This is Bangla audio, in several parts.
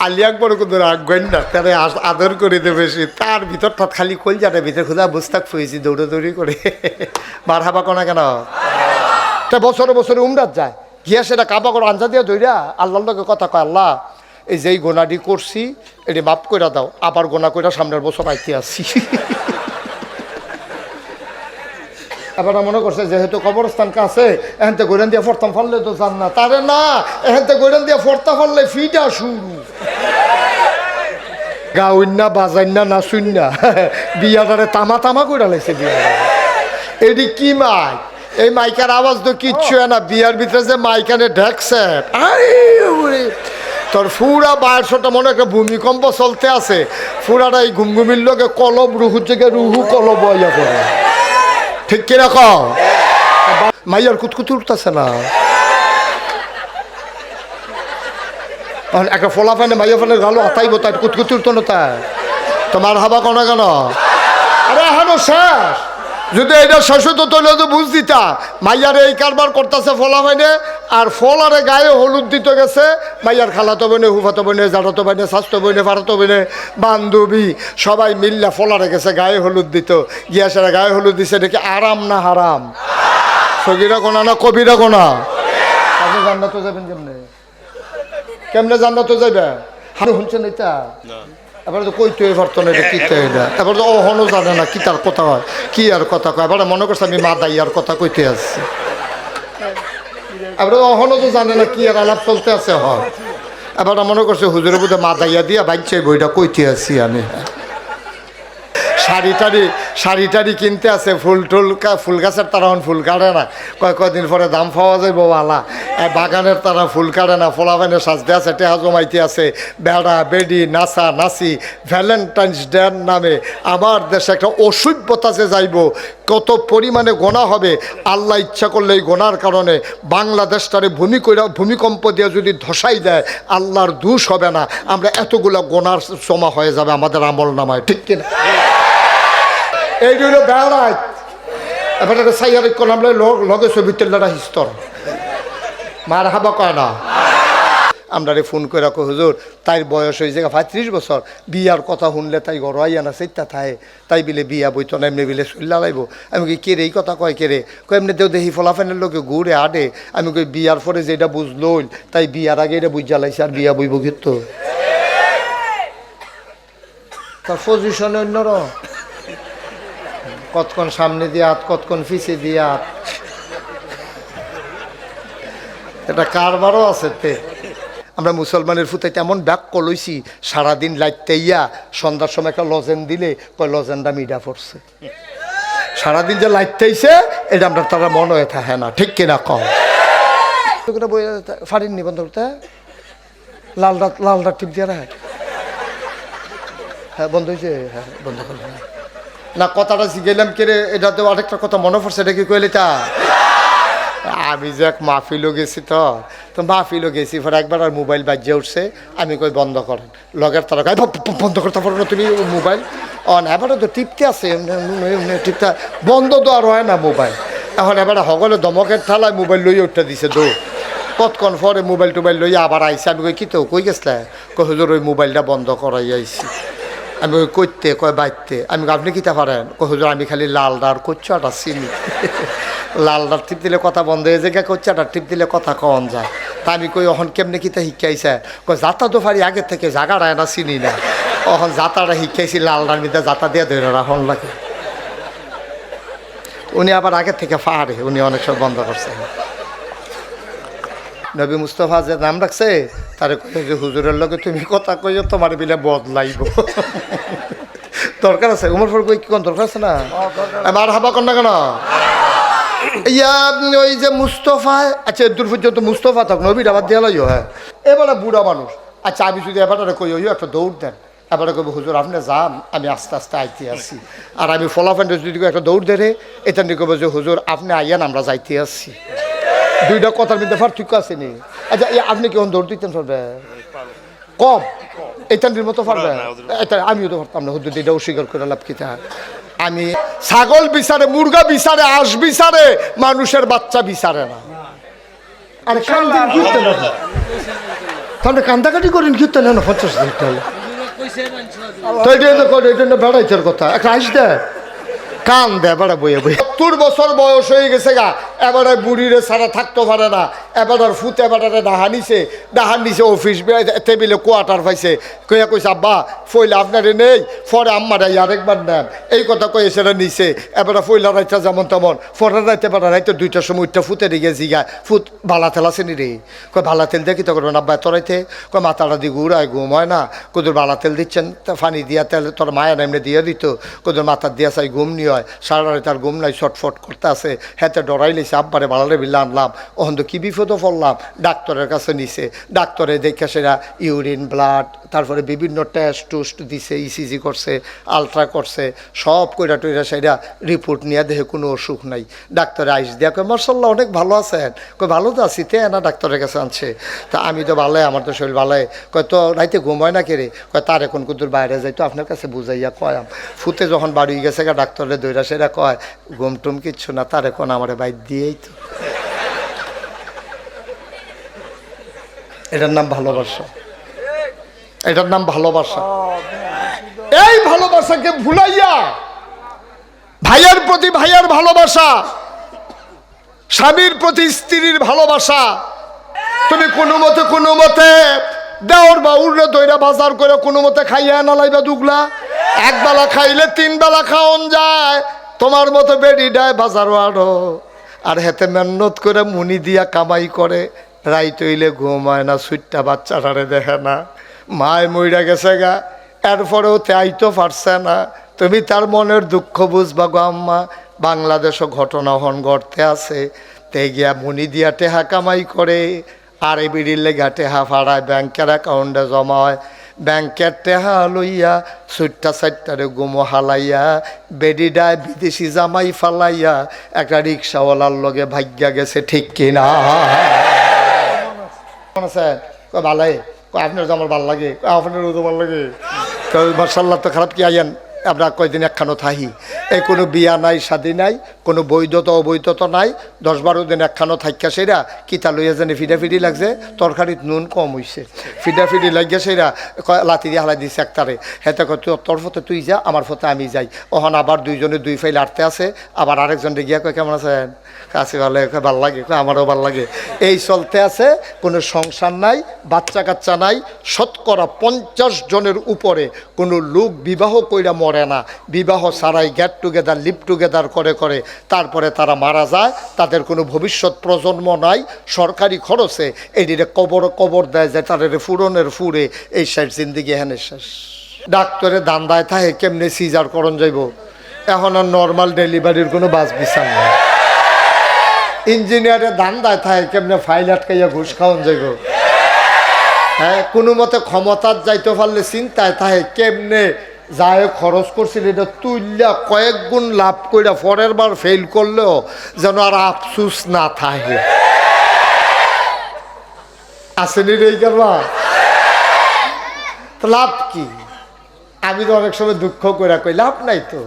আলী আকবর কিন্তু রাখবেন না, তারা আদর করে দেবে বেশি। তার ভিতরটা খালি কলজাটা ভিতরে খোঁজা বুঝতাক ফুয়েছি দৌড়াদৌড়ি করে। বার হাবা কোনা কেন তা বছরে বছরে উমরাত যায় গিয়া সেটা কাবা করে আঞ্জা দিয়া ধইরা আল্লাহর লগে কথা কয়, আল্লাহ এই যেই গোনাটি করছি এটি মাফ করে দাও, আবার গোনা কইরা সামনের বছর আইতে আসছি। এবার মনে করছে যেহেতু কবরস্থান কাছে এখানতে গোড়ান দিয়া ফরতাম ফেললে তো জান না, তারে না এখানতে গোড়ান দিয়া ফরতা ফেললে ফিটা শুরু। গাউন না বাজাইন না না শুন না, বিয়াটারে তামা তামা করে লাইছে বিয়াটা। এটি কি মাইক? এই মাইকার আওয়াজ তো কিচ্ছু না, বিয়ার ভিতরে যে মাইকানে ঢেকছে তোর পুরা 1200টা মনে একটা ভূমিকম্প চলতে আছে, পুরাটা এই ঘুমঘুমির লোকে কলব রুহু থেকে রুহু কলব হইয়া পড়ে। ঠিক কিনা ক মাইয়ার কুতকুতি উঠতেছে না, একটা ফোলা ফেনে মাইয়া ফেলে গালো আতাইব তাই কুতকুতি উঠতো না, তাই তোমার হাবা কোনা কেন? আরে এখনো শেষ, যদি এটা শেষ হতো তাহলে তো বুঝ দিতা। মাইয়ারে এই কারবার করতেছে ফলা ফেনে, আর ফলারে গায়ে হলুদ দিতে গেছে মাইয়ার খালাতো বনে হুফাতো বনে জাটাতো বনে স্বাস্থ্য বনে ফারাতো বনে বান্ধবী সবাই মিল্লা ফলারে গেছে গায়ে হলুদ দিত। গিয়া সেরা গায়ে হলুদ দিছে, দেখি আরাম না হারাম? সগিরা কোনা না কবিরা কোনা? আপনি জান্নাতে যাবেন কেমনে? কেমনে জান্নাতে যাবে? হারু শুনছেন এটা? এবার তো কইতে পারতো না, এটা কিতে এটা। এবার তো অহনও জানে না কি তার কথা হয়, কি আর কথা কয়। এবার মনে করছে আমি মা দাইয়ার কথা কইতে আসছি, এবার অহনও তো জানে না কি আর আলাপ চলতে আছে। হয় এবার মনে করছে হুজুরের বুধে মা দাইয়া দিয়া বাইচ্ছে বইটা কইতে আসছি আমি। শাড়ি টাড়ি কিনতে আছে, ফুল গাছের তারা ফুল কাটে না, কয়দিন পরে দাম পাওয়া যাইব বালা। বাগানের তারা ফুল কাটে না, ফোলাফাইনে সাজতে আছে, টেহা জমাইতে আছে, বেড়া বেডি নাচা নাচি। ভ্যালেন্টাইন্স ডের নামে আমার দেশে একটা অসভ্যতা যে যাইব, কত পরিমাণে গোনা হবে। আল্লাহ ইচ্ছা করলে এই গোনার কারণে বাংলাদেশটারে ভূমিকম্প দিয়ে যদি ধসাই দেয়, আল্লাহর দোষ হবে না। আমরা এতগুলো গোনার জমা হয়ে যাবে আমাদের আমল নামায়, ঠিক কিনা? এই হলো বেড়াই। এবার একটা সাইয়ার নামলে লগে ছবি তেলাটা হিস্তর মার হাবা কয় না। আমরা ফোন করে রাখো হুজুর তাই বয়স হয়েছে 35 বছর, বিয়ার কথা শুনলে তাই গড়াইয়া না সেইটা থায়, তাই বিলে বিয়া বইতো না, এমনি বিলে চল্লা লাইব। আমি কই কে রে এই কথা কয় কে রে? কয় এমনি দেও দেখি ফলাফেনের লোকে ঘুরে আডে। আমি কই বিয়ার পরে যেটা বুঝলো তাই বিয়ার আগে এটা বুঝ জ্বালাইছে, আর বিয়া বইব কিন্তু তার পজিশন অন্যরকম, কতক্ষণ সামনে দিয়ে হাত, কতক্ষণ পিছিয়ে দিয়ে হাত, এটা কারবারও আছে। তে আমরা মুসলমানের ফুতাইতে এমন ব্যাক কলইছি, সারাদিন লাইটতে ইয়া সন্ধ্যার সময় একটা লজেন দিলে কয় লজেনটা মিডা পড়ছে। সারাদিন যে লাইটতেইছে এটা আমরা তারা মনে হয়ে থাকে না, ঠিক কিনা কম? বই ফারিনি বন্ধ করতে, লালটা টিপ দিয়ে রাখ। হ্যাঁ বন্ধ হয়েছে, হ্যাঁ বন্ধ করলে না। কথাটা শিখাইলাম কে রে? এটা তো আরেকটা কথা মনে পড়ছে, এটা কি কইলে তা? আমি যে এক মাহফিলও গেছি, তো মাহফিলও গেছি, পরে একবার আর মোবাইল বাজিয়ে উঠছে। আমি কই বন্ধ করেন, লগের তারা কয় বন্ধ করতে পারো না তুমি মোবাইল অন। এবারে তো টিপতে আছে, টিপটা বন্ধ তো আর হয় না মোবাইল। এখন এবারে সকলে দমকের ঠালায় মোবাইল লইয়া উঠতে দিছে দৌড়। কতক্ষণ পরে মোবাইল টোবাইল লইয়া আবার আইসি। আমি কই কি তো কই গেছলে? কই হুজুর ওই মোবাইলটা বন্ধ করাই আইসি। আমি ওই করতে কয় বাইতে। আমি আপনি কিতা পারেন? কই হুজুর আমি খালি লালদার কোচ্চাটা চিনি, লালদার টিপ দিলে কথা বন্ধ হয়ে যায়, কোচ্চাটার টিপ দিলে কথা কন যায়। তা আমি কই এখন কেমনে কিতা শিখাইছে? কই যাতা তো পারি আগের থেকে, জাগাটা না চিনি না, এখন যাতাটা শিখাইছি লালদার মিদা যাতা দিয়ে ধরে রাখন লাগে। উনি আবার আগের থেকে পারে, উনি অনেক সব বন্ধ করছে। নবী মুস্তফা যে নাম রাখছে তারে কই যে হুজুরের লগে তুমি কথা কইও তোমার বিলে বদলাইব। দরকার আছে উমর ফর কই কি কোন দরকার আছে না? আমার হাবা কর না কেন? ইয়া ওই যে মুস্তফা, আচ্ছা দূর পর্যন্ত মুস্তফা থাক, নবীর আবার দিয়া লাইও। হ্যাঁ এবারে বুড়া মানুষ, আচ্ছা আমি যদি এবারে কই ওই একটা দৌড় দেন, এবারে কইব হুজুর আপনি যান, আমি আস্তে আস্তে আইতে আসি। আর আমি ফলাফেন্ডে যদি একটা দৌড় দেরে, এটা নিয়ে কইব যে হুজুর আপনি আইয়ান, আমরা যাইতে আসছি। দুইটা কথার মধ্যে পার্থক্য আছে নি? আচ্ছা আপনি কি দৌড় দিতেন পারবে? কম এটার মতো পারবে? এটা আমিও তো পারতাম না হুজুর, এটা অস্বীকার করে লাভ কি? আমি ছাগল বিচারে, মুরগা বিচারে, আঁশ বিচারে, মানুষের বাচ্চা বিচারে না। আর তাহলে কান্দাকাটি করেন কীর্তন না 50,000 টাকা তো এটা বেড়াইতের কথা একটা আইস দেয় কান দেয় বেড়া বইয়ে বই 70 বছর বয়স হয়ে গেছে গা এবারে বুড়িরে ছাড়া থাকতে পারে না এবার ফুতে এবারে ডাহা নিছে অফিস টেবিলে কোয়ার্টার পাইছে কইয়া কইছে আব্বা ফইলে আপনারে নেই পরে আম্মারা আরেকবার নেন এই কথা কয়ে সেটা নিছে এবারে ফইলা রাইতা যেমন তেমন পরে রাইতে পারা রাইতে 2টার সময় উঠটা ফুতে দিকে জিগা ফুত ভালা তেল আছে নি রে কয় ভালা তেল দিয়ে কিতা করবেন আব্বা এত রাইতে কয় মাথাটা দিয়ে ঘুরায় ঘুম হয় না কোদের ভালা তেল দিচ্ছেন ফানি দিয়া তেল তোর মায়া নামনে দিয়ে দিত কোদের মাথার দিয়া চাই ঘুম নি হয় সারা রাত আর ঘুম নাই ছটফট করতে আছে হেতে ডরাই লেছে আব্বারে ভালারে বিল্লা আনলাম ওখান তো কী বিপদও পড়লাম ডাক্তারের কাছে নিছে ডাক্তারে দেখে সেটা ইউরিন ব্লাড তারপরে বিভিন্ন টেস্ট দিছে ইসিজি করছে আলট্রা করছে সব কইরা টইরা সেটা রিপোর্ট নিয়ে দেখে কোনো অসুখ নাই ডাক্তারে আইস দিয়া কয় মার্শাল্লাহ অনেক ভালো আছেন কয় ভালো তো আছি তে না ডাক্তারের কাছে আনছে তা আমি তো ভালোই আমার তো শরীর ভালোই কয় তো রাইতে ঘুম হয় না কেরে কয় তার এখন কুদুর বাইরে যাই তো আপনার কাছে বুঝাইয়া কয়াম ফুতে যখন বাড়ি গেছে গা ডাক্তারে দইরা সেটা কয় ঘুম টুম কিচ্ছু না তার এখন আমার বাইর দিয়েই তো এটার নাম ভালোবাসা এটার নাম ভালোবাসা এই ভালোবাসাকে ভুলাইয়া ভাইয়ের প্রতি ভাইয়ের ভালোবাসা স্বামীর প্রতি স্ত্রীর ভালোবাসা তুমি কোনো মতে দেওর বা উড়ে দইরা বাজার করে কোনো মতে খাইয়া না লাইবা দুগলা একবেলা খাইলে 3 বেলা খাওন যায় তোমার মতো বেডি ডায় বাজারও আরো আর হেতে মেহনত করে মুনি দিয়া কামাই করে রাইত হইলে ঘুম হয় না সুইটটা বাচ্চাটারে দেখে না মায় মইরা গেছে গা এরপরেও আইতো পারছে না তুমি তার মনের দুঃখ বুঝবা গো আম্মা বাংলাদেশও ঘটনা হন ঘটতে আছে তে গিয়া মুনি দিয়া টেহা কামাই করে আর এই বিড়ির লেগা টেহা ফাড়ায় ব্যাংকের অ্যাকাউন্টে জমা হয় ব্যাংকের টেহা লইয়া সুইটটা সাইটটারে গুমো হালাইয়া বেডিডায় বিদেশি জামাই ফালাইয়া একটা রিক্সাওয়ালার লগে ভাগ্যা গেছে ঠিক কিনা ভালাই আপনার তো আমার ভাল লাগে আপনারও তো ভাল লাগে তো মার্শাল্লাহ তো খারাপ কি আইয়ান আমরা কয়দিন একখানো থাহি এই কোনো বিয়া নাই শাদি নাই কোনো বৈধতা অবৈধতা নাই 10-12 দিন একখানো থাইকা সেরা কিতা লইয়া জানি ফিডাফিডি লাগছে তরকারিত নুন কম হইছে ফিডাফিডি লাগিয়া সেরা লাতি দিয়ে হালাই দিছে একটারে হেতে তোর ফতে তুই যা আমার ফতে আমি যাই ওখান আবার দুইজনে 2 ফাইল আটতে আছে আবার আরেকজন গিয়া কয় কেমন আছেন কাছে ভালো ভাল লাগে আমারও ভাল লাগে এই চলতে আছে কোনো সংসার নাই বাচ্চা কাচ্চা নাই 50% জনের উপরে কোনো লোক বিবাহ কইরা মরে না বিবাহ ছাড়াই গেট টুগেদার লিভ টুগেদার করে তারপরে তারা মারা যায় তাদের কোনো ভবিষ্যৎ প্রজন্ম নাই সরকারি খরচে এদিকে কবর দেয় যে তাদের ফুরনের ফুরে এই সাইড জিন্দিগি হেনে শেষ ডাক্তারে দান্দায় থাকে কেমনে সিজার করণ যাইব এখন আর নর্মাল ডেলিভারির কোনো বাস বিচার নেই ইঞ্জিনিয়ারের দান্দায় থাকে কেমনে ফাইল আটকাইয়া ঘুষ খাওয়ান যাইব হ্যাঁ কোনো মতে ক্ষমতার যাইতে পারলে চিন্তায় থাকে কেমনে যায় খরচ করছিল এটা তুললা কয়েক গুণ লাভ কইরা পরের বার ফেল করলেও যেন আর আফসুস না থাকে আসেনি রে করবা তো লাভ কি আমি তো অনেক সময় দুঃখ কইরা কই লাভ নাই তো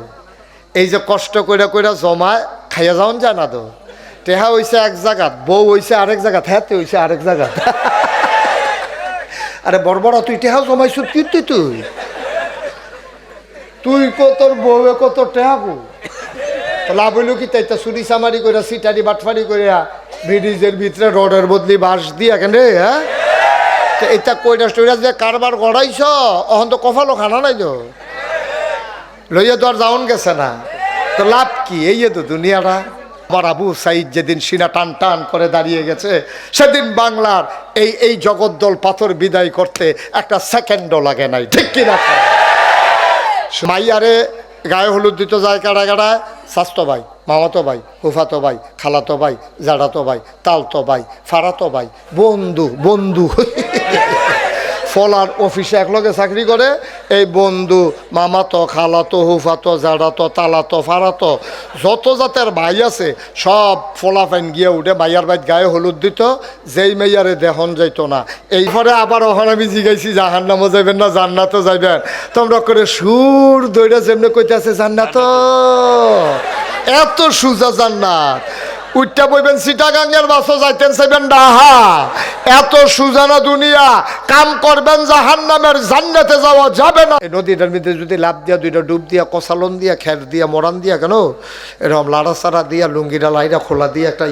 এই যে কষ্ট কইরা জমায় খাইয়া যাওন যায় না তো টেহা হইছে এক জায়গাত বউ হইছে আরেক জায়গাত হ্যাঁ হইছে আরেক জায়গাত আরে বড় তুই টেহা জমাইছ কি তুই তোর বউয়ে কত টেহাবো লাভ হইল কি তাই চুরি চামারি করে সিটারি বাটফারি করে ব্রিজের ভিতরে রডের বদলি বাঁশ দিয়ে কেন হ্যাঁ এটা কইরা টইরা যে কারবার গড়াইছ অহন তো কফালো খানা নাই তো লইয়া তো আর যাওন গেছে না তো লাভ কি এই তো দুনিয়াটা আমার আবু সাইদ যেদিন সিনা টান টান করে দাঁড়িয়ে গেছে সেদিন বাংলার এই জগদ্দল পাথর বিদায় করতে একটা সেকেন্ডও লাগে নাই ঠিক কিনা মাইয়ারে গায়ে হলুদ দিতে যায় কাড়ায় স্বাস্থ্য ভাই মামাতো ভাই ফুফাতো ভাই খালাতো ভাই জাড়াতো ভাই তালতো ভাই ফাড়াতো ভাই বন্ধু ফলার অফিসে একলগে চাকরি করে এই বন্ধু মামাতো খালাতো হুফাতো জাড়াতো তালাতো ফাড়াতো যত জাতের ভাই আছে সব ফলা ফাইন গিয়ে উঠে মাইয়ার ভাই গায়ে হলুদ দিত যেই মেয়ারে দেহন যাইতো না এইপরে আবার ওখানে আমি জিগাইছি জাহান্নামও যাইবেন না জান্নাতও যাইবেন তোমরা করে সুর দইরা যেমনি কইতে আছে জান্নাত এত সুজা জান্নাত উঠটা বইবেন চিটাগাঙ্গের বাসও যাইতেন চাইবেন ডাহা। এত সুজানা দুনিয়া, কাম করবেন জাহান্নামের, জান্নাতে যাওয়া যাবে না। এই নদীটার মধ্যে যদি লাভ দিয়া, দুইটা ডুব দিয়া, কষালন দিয়া, খের দিয়া, মরান দিয়া, কেন এরকম লাড়া চাড়া দিয়া, লুঙ্গিটা লাইরা খোলা দিয়ে একটা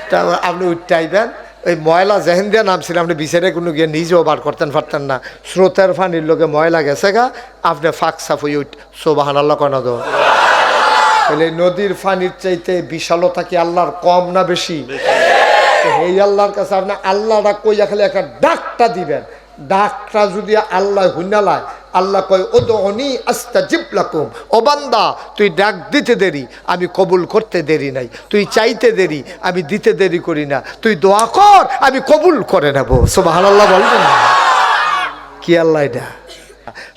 তা আপনি উঠতে আইবেন। ওই ময়লা যেহেন দিয়ে নামছিল, আপনি বিচারে কোনো গিয়ে নিজেও বার করতেন পারতেন না। স্রোতের ফানির লোকে ময়লা গেছে গা, আপনি ফাঁক সাফ হয়ে উঠ সুবহানাল্লাহ কয় না তো। তাহলে নদীর ফানির চাইতে বিশালতা কি আল্লাহর কম না বেশি? এই আল্লাহর কাছে আপনি আল্লাহটা কইয়া খালি একটা ডাকটা দিবেন। ডাকটা যদি আল্লাহ হুনালায়, আল্লাহ কয় উদউনি আস্তাজিব লাকুম। ও বান্দা, তুই ডাক দিতে দেরি, আমি কবুল করতে দেরি নাই। তুই চাইতে দেরি, আমি দিতে দেরি করি না। তুই দোয়া কর, আমি কবুল করে নেব। সুবহানাল্লাহ বলবেন না? কি আল্লাহ এটা?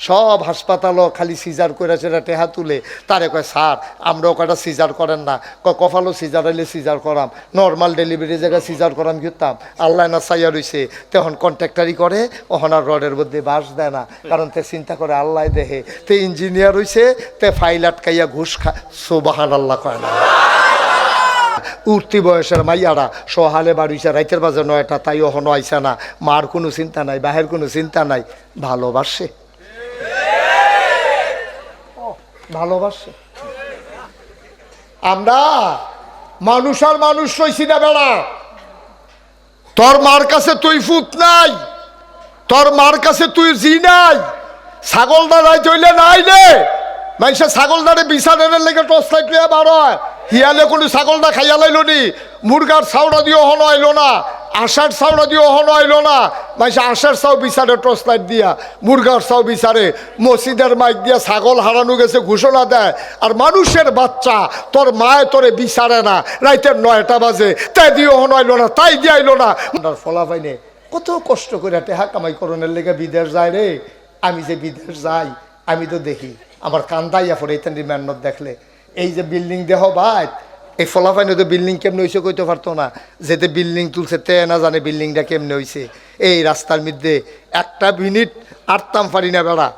সব হাসপাতালও খালি সিজার করে সেটা টেহা তুলে তারে কয় স্যার আমরাও কয়টা সিজার করেন না? কপালও সিজার হইলে সিজার করাম, নর্মাল ডেলিভারি জায়গায় সিজার করাম করতাম। আল্লাহ না চাইয়া রইছে, তখন কন্ট্রাক্টারি করে, ওহনার রডের মধ্যে বাস দেয় না, কারণ তে চিন্তা করে আল্লাহ দেহে, তে ইঞ্জিনিয়ার হইছে, তে ফাইল আটকাইয়া ঘুষ খা। সুবহানাল্লাহ কয় না? উঠতি বয়সের মাইয়ারা সহালে বাড়িছে, রাইতের বাজে 9টা, তাই ওহনো আইসা না। মার কোনো চিন্তা নাই, বাহের কোনো চিন্তা নাই, ভালোবাসে, ভালোবাসে। আমরা মানুষ আর মানুষ রইছি না বেড়া। তোর মার কাছে তুই ফুত নাই, তোর মার কাছে তুই জি নাই। ছাগলটা নাই চইলে নাই রে, মানুষের ছাগলটারে বিছানের লেগে টর্চ লাইট লিয়ে বার হয়। হিয়ালে কোনো ছাগলটা খাইয়া লাইল নি, মুরগার ছাউড়া দিয়ে হনো আইলো না, আষাঢ় ছাউড়া দিয়ে হনো আইলো না। মানুষ আষাঢ় ছাউ বিচারে টর্চ লাইট দিয়া, মুরগার ছাউ বিচারে, মসজিদের মাইক দিয়া ছাগল হারানো গেছে ঘোষণা দেয়। আর মানুষের বাচ্চা তোর মায় তোরে বিচারে না, রাইতের 9টা বাজে, তাই দিয়ে হনো আইলো না, তাই দিয়ে আইলো না। ফলা পাইনে কত কষ্ট করে টেহা কামাই করণের লেগে বিদেশ যায় রে। আমি যে বিদেশ যাই, আমি তো দেখি আমার কান্দাইয়া পড়ে এখান রিমান্ডত দেখলে। এই যে বিল্ডিং দেহ ভাই, এই ফলাফাইনে তো বিল্ডিং কেমনে হয়েছে কইতে পারতো না। যেতে বিল্ডিং তুলছে তে না জানে বিল্ডিংটা কেমনে হয়েছে। এই রাস্তার মধ্যে একটা মিনিট আটতাম পারি না বেড়া।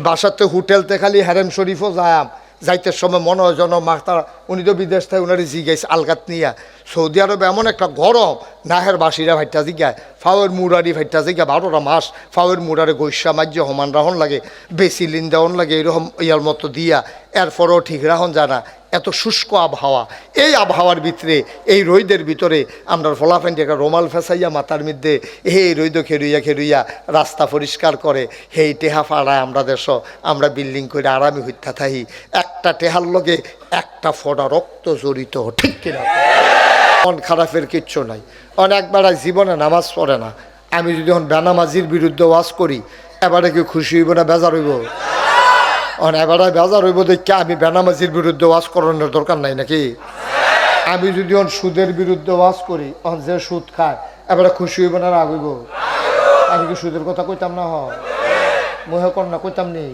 বাসাতে হোটেলতে খালি হ্যারেম শরীফও যায়াম, যাইতে সময় মনে হয় যেন মাতা, উনি তো বিদেশ থেকে উনারে জিগাইছে আলগাত নিয়া। সৌদি আরবে এমন একটা গরম, নাহের বাসিরা ভাইটা জিগায়, ফাওয়ের মুরারি ভাইটা জিগা 12টা মাস ফাওয়ের মুরারে গৈসা মাজ্য হমান রাহন লাগে, বেশি লিন দেওয়ান লাগে, এরকম ইয়ার মতো দিয়া, এরপরও ঠিক রাহন জানা। এত শুষ্ক আবহাওয়া, এই আবহাওয়ার ভিতরে, এই রোদের ভিতরে আমরা ফলাফেন্টি একটা রোমাল ফেসাইয়া মাথার মধ্যে এই রৈদ খেরুইয়া খেরুইয়া রাস্তা পরিষ্কার করে, হেই টেহা ফাড়ায় আমরা দেশ, আমরা বিল্ডিং করে আরামে হইতা থাকি। একটা টেহার লগে একটা ফোঁটা রক্ত জড়িত, ঠিক কিনা? মন খারাপের কিচ্ছু নাই। অনেকবার জীবনে নামাজ পড়ে না। আমি যদি এখন বেনামাজির বিরুদ্ধে ওয়াজ করি, এবারে কি খুশি হইব না বেজার হইব? এবারে বেজার হইব দেখে আমি বেনামাজির বিরুদ্ধে ওয়াজ করানোর দরকার নাই নাকি? আমি যদি সুদের বিরুদ্ধে ওয়াজ করি, যে সুদ খায়, এবারে খুশি হইব না রাগ হইব? আমি কি সুদের কথা কইতাম না? মহে কর না কইতাম নি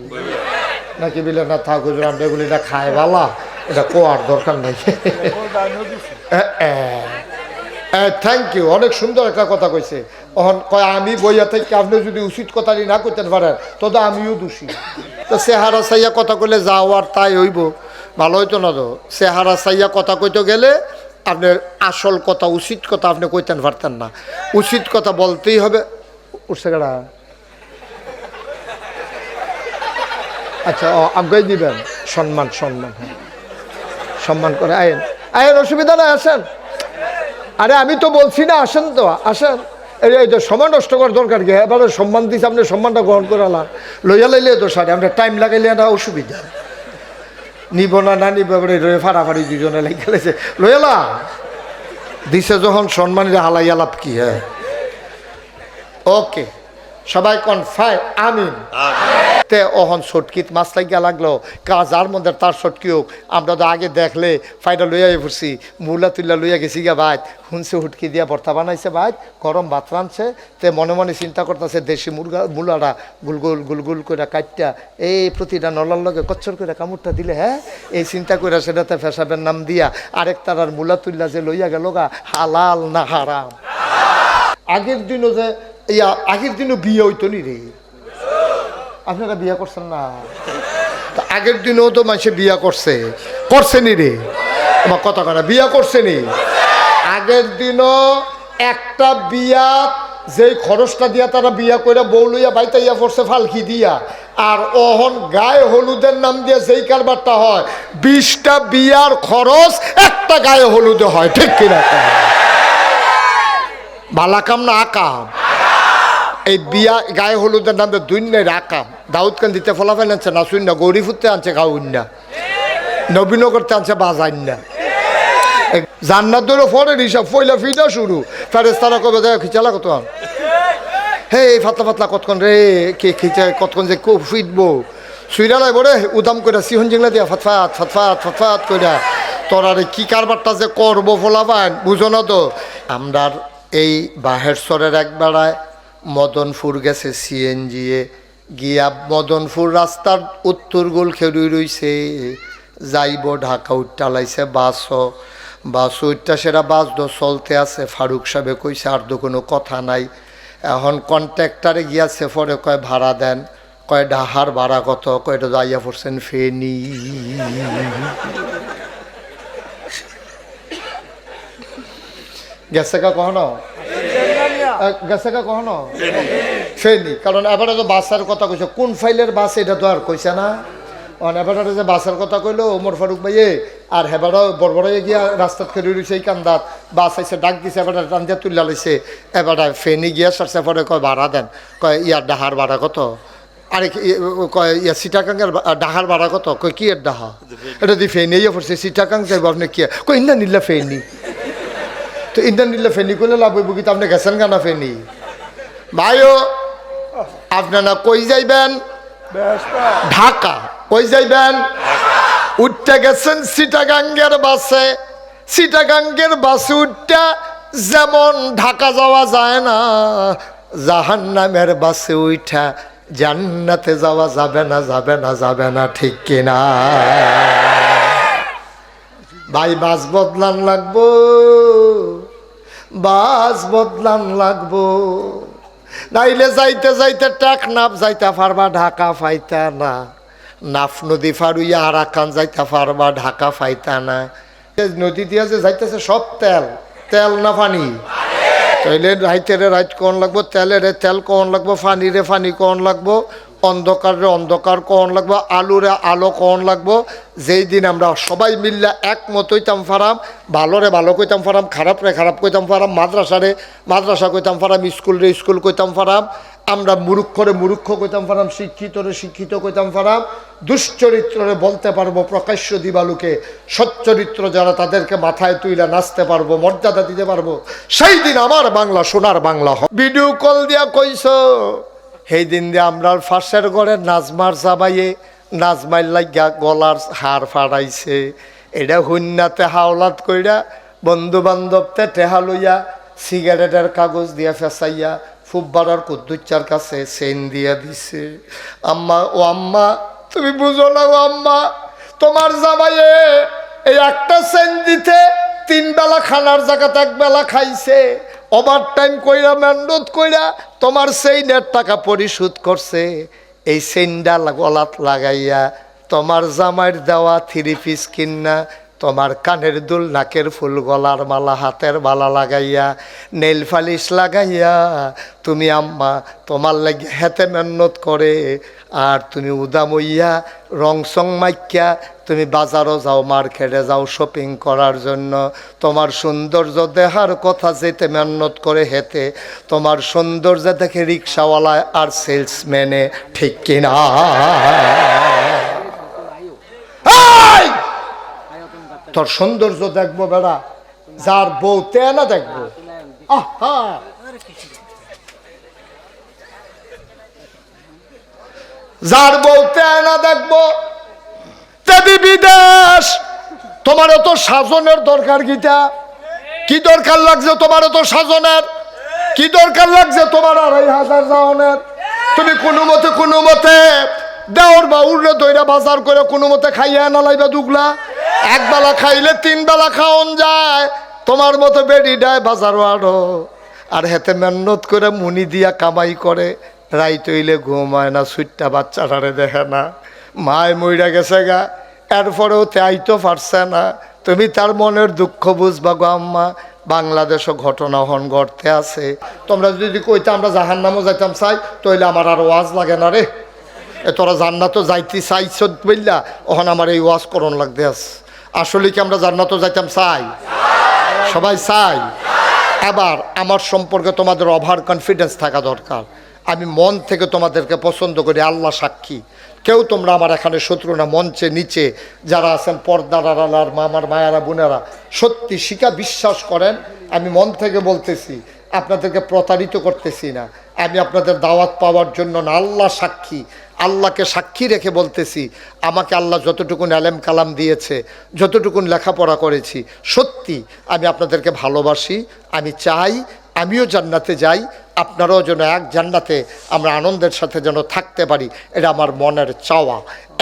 নাকি? বিলে না থাক আমরা এগুলি এটা খায় বালা, এটা কোয়ার দরকার নাই। থ্যাংক ইউ, অনেক সুন্দর একটা কথা কইছে। কয় আমি বইয়া থেকে আপনি যদি উচিত কথাটি না করতে পারেন তো আমিও দোষী। তো চেহারা চাইয়া কথা কইলে যাও আর তাই হইব, ভালো হইতো না তো? চেহারা চাইয়া কথা কইতে গেলে আপনার আসল কথা, উচিত কথা আপনি কইতে পারতেন না। উচিত কথা বলতেই হবে। উঠছে কেডা? আচ্ছা, আজ্ঞাই দিবেন। সম্মান, সম্মান, হ্যাঁ সম্মান করে আইন, আইন, অসুবিধা নাই, আসেন। আরে আমি তো বলছি না, আসেন তো, আসেন। এই তো সময় নষ্ট করার দরকার কি? এবারে সম্মান দিচ্ছে, আপনি সম্মানটা গ্রহণ করে আলান, লইয়া লাইলে তো সারে, আমরা টাইম লাগাইলে না অসুবিধা। নিব না না নিব, এবারে রয়ে ফাড়াফাড়ি দুজনে লাগাইছে, লইয়ালা দিছে যখন সম্মানের হালাই আলাপ কি? হ্যাঁ ওকে, সবাই কনফাই আমিন। তে ওহন ছটকিত মাছ লাগিয়া লাগলো, কাজার মধ্যে তার ছটকি হোক। আমরা তো আগে দেখলে ফাইটা লইয়া পড়ছি, মুলা তুল্লা লইয়া গেছি গা ভাই, শুনছে হুটকি দিয়া ভর্তা বানাইছে ভাই, গরম ভাত রানছে। তে মনে মনে চিন্তা করতেছে দেশি মুলাটা গুলগুল গুলগুল করে কাটটা এই প্রতিটা নলার লগে কচ্ছর করে কামড়টা দিলে, হ্যাঁ এই চিন্তা করে সেটাতে ফেসাবের নাম দিয়া আরেক তারার মুলা তুল্লা যে লইয়া গেল গা, হালাল না হারাম? আগের দিনও যে আগের দিনও বিয়ে হইতো নি রে, আপনারা বিয়ে করছেন না? আগের দিনও তো মানুষে বিয়া করছে, করছে নি রে? আমার কথা কথা বিয়া করছে নি? আগের দিনও একটা বিয়া যেই খরচটা দিয়া তারা বিয়া করে বউ লইয়া বাইতাইয়া পড়ছে ফালকি দিয়া, আর অহন গায়ে হলুদের নাম দিয়ে যেই কারবারটা হয় 20টা বিয়ার খরচ একটা গায়ে হলুদে হয়। ঠিক কিনা? বালা কাম না আকাম? এই বিয়া গায়ে হলুদের নামে দুনিয়ার আকাম। দাউদ খান দিতে ফলাফেন আনছে না শুন না, গৌরী ফুটতে আনছে গাউন না, নবীনগরতে আনছে বাজাইন না। জান্নাতেরও ফরের হিসাব পয়লা ফিটা শুরু, ফেরেশতারা কবে যায় খিচালা কত হে ফাতলা ফাতলা কতক্ষণ রে কে খিচা কতক্ষণ যে খুব ফিটবো সুইরালাই বলে উদাম করে সিহন জিংলা দিয়া ফাতফাত ফাতফাত ফাতফাত করে তোরা রে কি কারবারটা যে করবো ফলাফান বুঝো না তো। আমরা এই বাহেরসরের এক বেড়ায় মদনপুর গেছে সিএনজি গিয়া মদনপুর রাস্তার উত্তর গোল খেড়ি রইছে, যাইব ঢাকা উঠটালাইছে বাস উঠটা সেটা বাস চলতে আছে। ফারুক সাহেবে কইছে আর তো কোনো কথা নাই। এখন কন্ট্রাক্টারে গিয়াছে, পরে কয় ভাড়া দেন, কয় ডাহার ভাড়া কত, কয়টা যাইয়া পড়ছেন ফেনি। গেছে কা কখনো গেছে কা কখনো ফেনি? কারণ এবারে তো বাসের কথা কইছে, কোন ফাইলের বাস এটা তো আর কইছে না। এবারে যে বাসের কথা কইলো ওমর ফারুক ভাইয়ে, আর হেবারও বড় গিয়া রাস্তাত খেলে রয়েছে এই কান্দাত বাস আইসে ডাক দিছে, এবার টান্দিয়া তুল্লা লইছে। এবারে ফেনি গিয়া সারছে, পরে কয় ভাড়া দেন, কয় ইয়ার ডাহার ভাড়া কত, আরে কয় ইয়া সিটাকাঙ্গের ডাহার ভাড়া কত, কয় কি এর ডাহা, এটা দিয়ে ফেনি ইয়ে পড়ছে সিটাকাং যাইব আপনি কি, কয় ইন্দা নিল্লা ফেনি। তো ইন্দা নিল্লা ফেনি করলে লাভ হইব, কিন্তু আপনি গেছেন কেনা ফেনি? ভাইও আপনারা কই যাইবেন? ঢাকা। কই যাইবেন? উঠতে গেছেন চিটাগাঙ্গের বাসে। চিটাগাঙ্গের বাসে উঠটা যেমন ঢাকা যাওয়া যায় না, জাহান্নামের বাসে উঠা জান্নাতে যাওয়া যাবে না, যাবে না, যাবে না। ঠিক কিনা ভাই? বাস বদলান লাগবো, বাস বদলান লাগবো, নাইলে যাইতে যাইতে টেকনাফ যাইতে পারবা, ঢাকা পাইতা না। নাফ নদী ফারুইয়া আরাকান যাইতে পারবা, ঢাকা পাইতা না। নদী দিয়া যে যাইতেছে সব তেল, তেল না পানি? তাইলে রাইতেরে রাইত কোন লাগবো, তেলেরে তেল কোন লাগবো, ফানিরে ফানি কোন লাগবো, অন্ধকারে অন্ধকার কোন লাগবো, আলোরে আলো কোন লাগবো। যেই দিন আমরা সবাই মিললে একমত হইতাম পারাম, ভালোরে ভালো কইতাম পারাম, খারাপরে খারাপ কইতাম পারাম, মাদ্রাসারে মাদ্রাসা কইতাম পারাম, স্কুলরে স্কুল কইতাম পারাম, আমরা মুরুক্ষরে মুরুক্ষ কইতাম পারাম, শিক্ষিতরে শিক্ষিত কইতাম পারাম, দুশ্চরিত্ররে বলতে পারবো প্রকাশ্য দিবালুকে, সচ্চরিত্র যারা তাদেরকে মাথায় তুইলা নাচতে পারবো, মর্যাদা দিতে পারবো। সেই দিন আমার বাংলা সোনার বাংলা হবে। ভিডিও কল দিয়া কইস সেই দিন দিয়ে আমরা ফাঁসের ঘরে নাজমার চাবাইয়ে নাজমাইল লাগিয়া গলার হার ফাড়াইছে। এটা হুন্নাতে হাওলাত কইরা বন্ধু বান্ধবতে টেহা লইয়া সিগারেটের কাগজ দিয়া ফেসাইয়া ফুব্বারার কুদ্দুচ্চার কাছে চেন দিয়া দিছে। আম্মা, ও আম্মা তুমি বুঝো না, ও আম্মা তোমার জামাইয়ে এই একটা চেন দিতে 3 বেলা খানার জায়গাতে 1 বেলা খাইছে, ওভার টাইম কইরা মেহনত কইরা তোমার চেইনের টাকা পরিশোধ করছে। এই চেইনটা গলাত লাগাইয়া তোমার জামাইয়ের দেওয়া 3 পিস কিন্না, তোমার কানের দুল, নাকের ফুল, গলার মালা, হাতের মালা লাগাইয়া, নেল পালিশ লাগাইয়া তুমি আম্মা তোমার লাগে হেতে মেহনত করে, আর তুমি উদাম হইয়া রং সং মাইক্যা তুমি বাজারও যাও, মার্কেটে যাও শপিং করার জন্য। তোমার সৌন্দর্য দেখার কথা যেতে মেহনত করে হেতে, তোমার সৌন্দর্য দেখে রিক্সাওয়ালায় আর সেলসম্যানে। ঠিক কিনা? তোর সৌন্দর্য দেখবো বেড়া, যার বউ তে না দেখবো। আহা, যার বউ তে না দেখবো, তেবি বিদেশ। তোমার তো সাজনের দরকার, গীতা কি দরকার লাগছে তোমার তো সাজনের? কি দরকার লাগছে তোমার 2500 জাওনের? তুমি কোনো মতে দেওর বা উড়ে দইরা বাজার করে কোনো মতে খাইয়া না লাইবা দুগলা। 1 বেলা খাইলে 3 বেলা খাওন যায়। তোমার মতো বেডি ডায় বাজারও আরো, আর হেতে মেহনত করে মুনি দিয়া কামাই করে, রাইত হইলে ঘুমায় না, সুইটটা বাচ্চাটারে দেখে না, মায় মইরা গেছে গা, এরপরেও তাইতো পারছে না। তুমি তার মনের দুঃখ বুঝবা গো আম্মা, বাংলাদেশও ঘটনা হন ঘটতে আছে। তোমরা যদি কইতে আমরা জাহান্নামও যাইতাম চাই, তাইলে আমার আর ওয়াজ লাগে না রে। তোরা জান্নাতও যাইতে চাইছ বললা, ওখানে আমার এই ওয়াজ করণ লাগতে আছে। আসলে কি আমরা জান্নাতও যাইতাম চাই? সবাই চাই। এবার আমার সম্পর্কে তোমাদের ওভার কনফিডেন্স থাকা দরকার। আমি মন থেকে তোমাদেরকে পছন্দ করি, আল্লাহ সাক্ষী। কেউ তোমরা আমার এখানে শত্রু না। মঞ্চে নিচে যারা আছেন পর্দার আড়ালার আমার মায়েরা বোনেরা, সত্যি শিখা বিশ্বাস করেন, আমি মন থেকে বলতেছি, আপনাদেরকে প্রতারিত করতেছি না। আমি আপনাদের দাওয়াত পাওয়ার জন্য না, আল্লাহ সাক্ষী। আল্লাহকে সাক্ষী রেখে বলতেছি, আমাকে আল্লাহ যতটুকুন আলেম কালাম দিয়েছে, যতটুকুন লেখাপড়া করেছি, সত্যি আমি আপনাদেরকে ভালোবাসি। আমি চাই আমিও জান্নাতে যাই, আপনারাও যেন এক জান্নাতে আমরা আনন্দের সাথে যেন থাকতে পারি, এটা আমার মনের চাওয়া।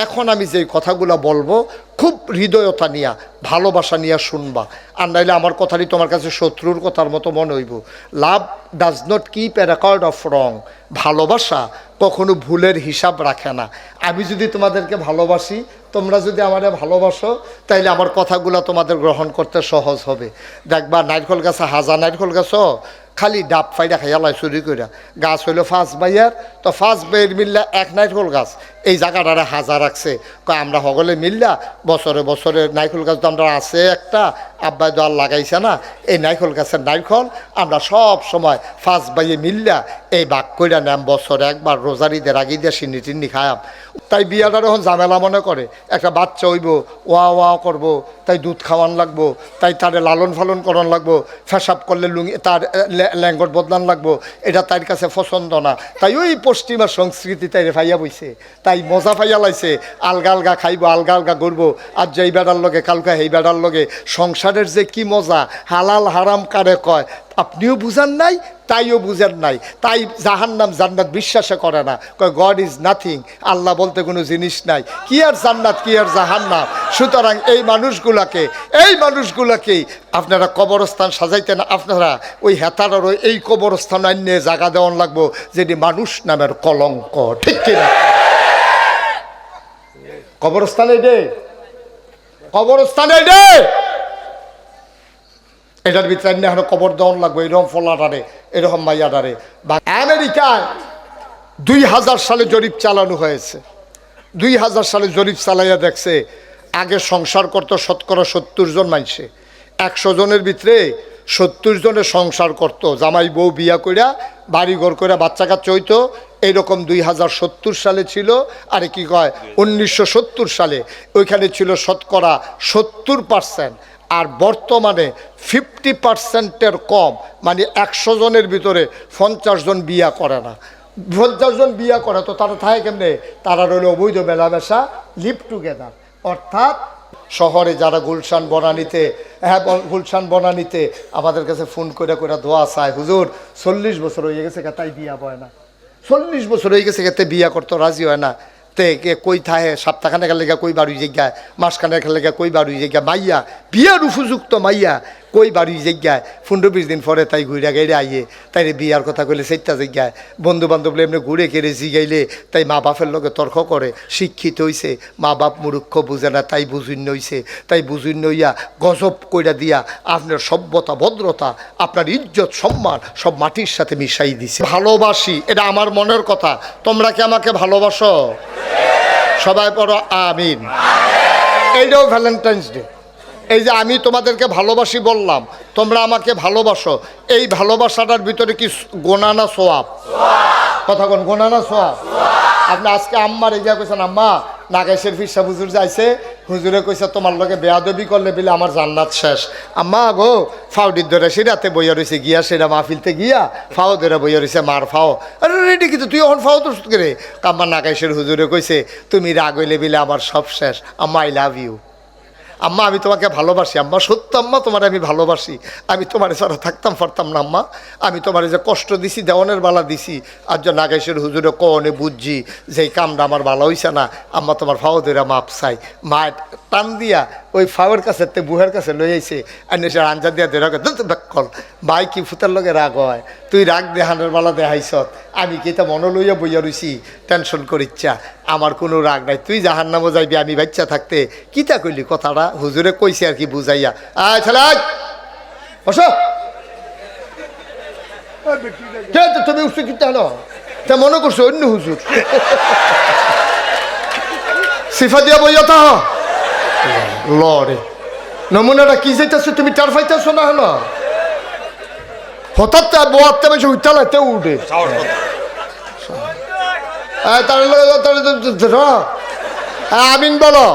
এখন আমি যেই কথাগুলো বলবো খুব হৃদয়তা নিয়া, ভালোবাসা নিয়ে শুনবা, আর নাইলে আমার কথাটি তোমার কাছে শত্রুর কথার মতো মনে হইব। লাভ does not keep A record of রং। ভালোবাসা কখনো ভুলের হিসাব রাখে না। আমি যদি তোমাদেরকে ভালোবাসি, তোমরা যদি আমারে ভালোবাসো, তাইলে আমার কথাগুলো তোমাদের গ্রহণ করতে সহজ হবে। দেখবা নারকেল গাছে হাজার নারকেল গাছও খালি ডাব ফাইডা খাইয়ালাই চুরি কইরা। গাছ হইল 5 বাইয়ার, তো 5 বাইয়ের মিল্লা এক নারকেল গাছ এই জায়গাটারে হাজার রাখছে। কয় আমরা সকলে মিল্লা বছরে বছরে নারকেল গাছ তো আমরা আছে একটা, আব্বাই দল লাগাইছে না, এই নারকেল গাছের নারকেল আমরা সব সময় 5 বাইয়ে মিল্লা এই বাক কইরা নাম বছরে একবার রোজারিদের আগে দিয়ে সিন্নি টিন্নি খায়াম। তাই বিয়াটার এখন ঝামেলা মনে করে, একটা বাচ্চা হইব, ওয়া ওয়া করবো, তাই দুধ খাওয়ান লাগবো, তাই তারে লালন ফালন করন লাগবো, ফেসাব করলে লুঙ্গি তার ল্যাঙ্গট বদলান লাগবো, এটা তার কাছে পছন্দ না। তাই ওই পশ্চিমা সংস্কৃতি তাই ফাইয়া বইছে, তাই মজা ফাইয়া লাইছে, আলগা আলগা খাইবো, আলগা আলগা ঘুরবো, আর যে এই বেড়ার লগে কালকা এই বেড়ার লগে। সংসারের যে কি মজা, হালাল হারাম কারে কয় আপনিও বুঝান নাই, তাইও বুঝেন নাই। তাই জাহান্নাম জান্নাত বিশ্বাসে করে না, কয় গড ইজ নাথিং, আল্লাহ বলতে কোনো জিনিস নাই, কি আর জান্নাত কি আর জাহান্নাম। সুতরাং এই মানুষগুলাকেই আপনারা কবরস্থান সাজাইতেন, আপনারা ওই হেতারারও এই কবরস্থান আইনে জায়গা দেওয়ান লাগবো, যেটি মানুষ নামের কলঙ্ক, ঠিক কিনা? কবরস্থানে ডে, কবরস্থানে ডে, এটার ভিতরে এখন কবর দেওয়ান লাগবে এরকম ফলাটারে, এরকম মাইয়াটারে। বা আমেরিকায় 2000 সালে জরিপ চালানো হয়েছে। 2000 সালে জরিপ চালাইয়া দেখছে, আগে সংসার করতো শতকরা 70 জন মানুষে, 100 জনের ভিতরে 70 জনের সংসার করতো, জামাই বউ বিয়া কইরা বাড়িঘর করে বাচ্চা কাচ্চা হইতো। এইরকম 2070 সালে ছিল। আরে কি কয় 1970 সালে ওইখানে ছিল শতকরা 70%। আর বর্তমানে 50%-এর কম, মানে 100 জনের ভিতরে 50 জন বিয়া করে না। 50 জন বিয়া করে তো তারা থাকে কেমনে? তারা রইল অবৈধ মেলামেশা, লিভ টুগেদার। অর্থাৎ শহরে যারা গুলশান বনানীতে, গুলশান বনানীতে আমাদের কাছে ফোন করে করে দোয়া চায়, হুজুর 40 বছর হয়ে গেছে তাই বিয়া হয় না, 40 বছর হয়ে গেছে কে বিয়া করতে রাজি হয় না। তে কে কই থাহে সপ্তাহখানেক লেগে কই বাড়ি জায়গায়, মাসখানেক লেগে কই বাড়ি জায়গায়, মাইয়া বিয়ার উপযুক্ত মাইয়া কই বাড়ি জায়গায় 15-20 দিন পরে তাই ঘুরে গাইলে আইয়ে, তাই বিয়ার কথা কইলে 4টা জায়গায় বন্ধু বান্ধব এমনি ঘুরে কেড়ে জিগাইলে তাই মা বাপের লগে তর্ক করে। শিক্ষিত হইছে, মা বাপ মূর্খ বুঝে না, তাই বুঝুন্য হইছে, তাই বুঝুন্য হইয়া গজব কইরা দিয়া আপনার সভ্যতা ভদ্রতা আপনার ইজ্জত সম্মান সব মাটির সাথে মিশাই দিছে। ভালোবাসি, এটা আমার মনের কথা। তোমরা কি আমাকে ভালোবাসো? সবাই পড়ো আমিন। এইটাও ভ্যালেন্টাইন্স ডে। এই যে আমি তোমাদেরকে ভালোবাসি বললাম, তোমরা আমাকে ভালোবাসো, এই ভালোবাসাটার ভিতরে কি গোনা না সোয়াব? কথা কোন, গোনা না সোয়াব? আপনি আজকে আম্মার এই যা কইছেন, আম্মা নাগেশের ফিরসা হুজুর যাইছে, হুজুরে কইছে তোমার লগে বেয়াদবি করলে বলে আমার জান্নাত শেষ। আম্মা গো ফাউডির ধরে সেরাতে বইয়া রয়েছে গিয়া, সেটা মাহফিলতে গিয়া ফাও ধরে বইয়া রয়েছে মার ফাও। আরে রেডি কিন্তু তুই এখন ফাও তো করে কাম্মা নাগেশের হুজুরে কইছে তুমি রাগ হইলে বিলে আমার সব শেষ। আম্মা আই লাভ ইউ। আম্মা আমি তোমাকে ভালোবাসি আম্মা, সত্য আম্মা তোমার আমি ভালোবাসি, আমি তোমার ছাড়া থাকতাম পারতাম না আম্মা। আমি তোমার যে কষ্ট দিছি, দেওয়ানের বালা দিছি, আর যে নাগেশের হুজুরে কনে বুঝছি যে এই কামটা আমার ভালো হইছে না, আম্মা তোমার ফাও ধরে মাপ চাই। মা টান দিয়া ওই ফাওয়ের কাছে তে বুহের কাছে লই আইছে, এনে সে আঞ্জা দিয়া ধরে ব্যাকল ভাই কি ফুতার লগে রাগ হয়, তুই রাগ দেহানের বালা দেখাইছ, আমি কি তা মনে লইয়া বইয়া রইছি টেনশন করিচ্ছা, আমার কোনো রাগ নাই, তুই জাহান্নামে যাইবি আমি বাচ্চা থাকতে। কিতা কইলি কথাটা হুজুরে কইছে আর কি বুঝাইয়া, আয় ছেলে বসো। তুমি উঠছো কি না তা মনে করছো অন্য হুজুর সিফা দিয়া বইয়া তা লরে নমুনাটা কি যাইতেছে তুমি টার পাইতেছো না হলো হঠাৎ বোয়ার তেমন উঠালাতে উঠে আমিন বলো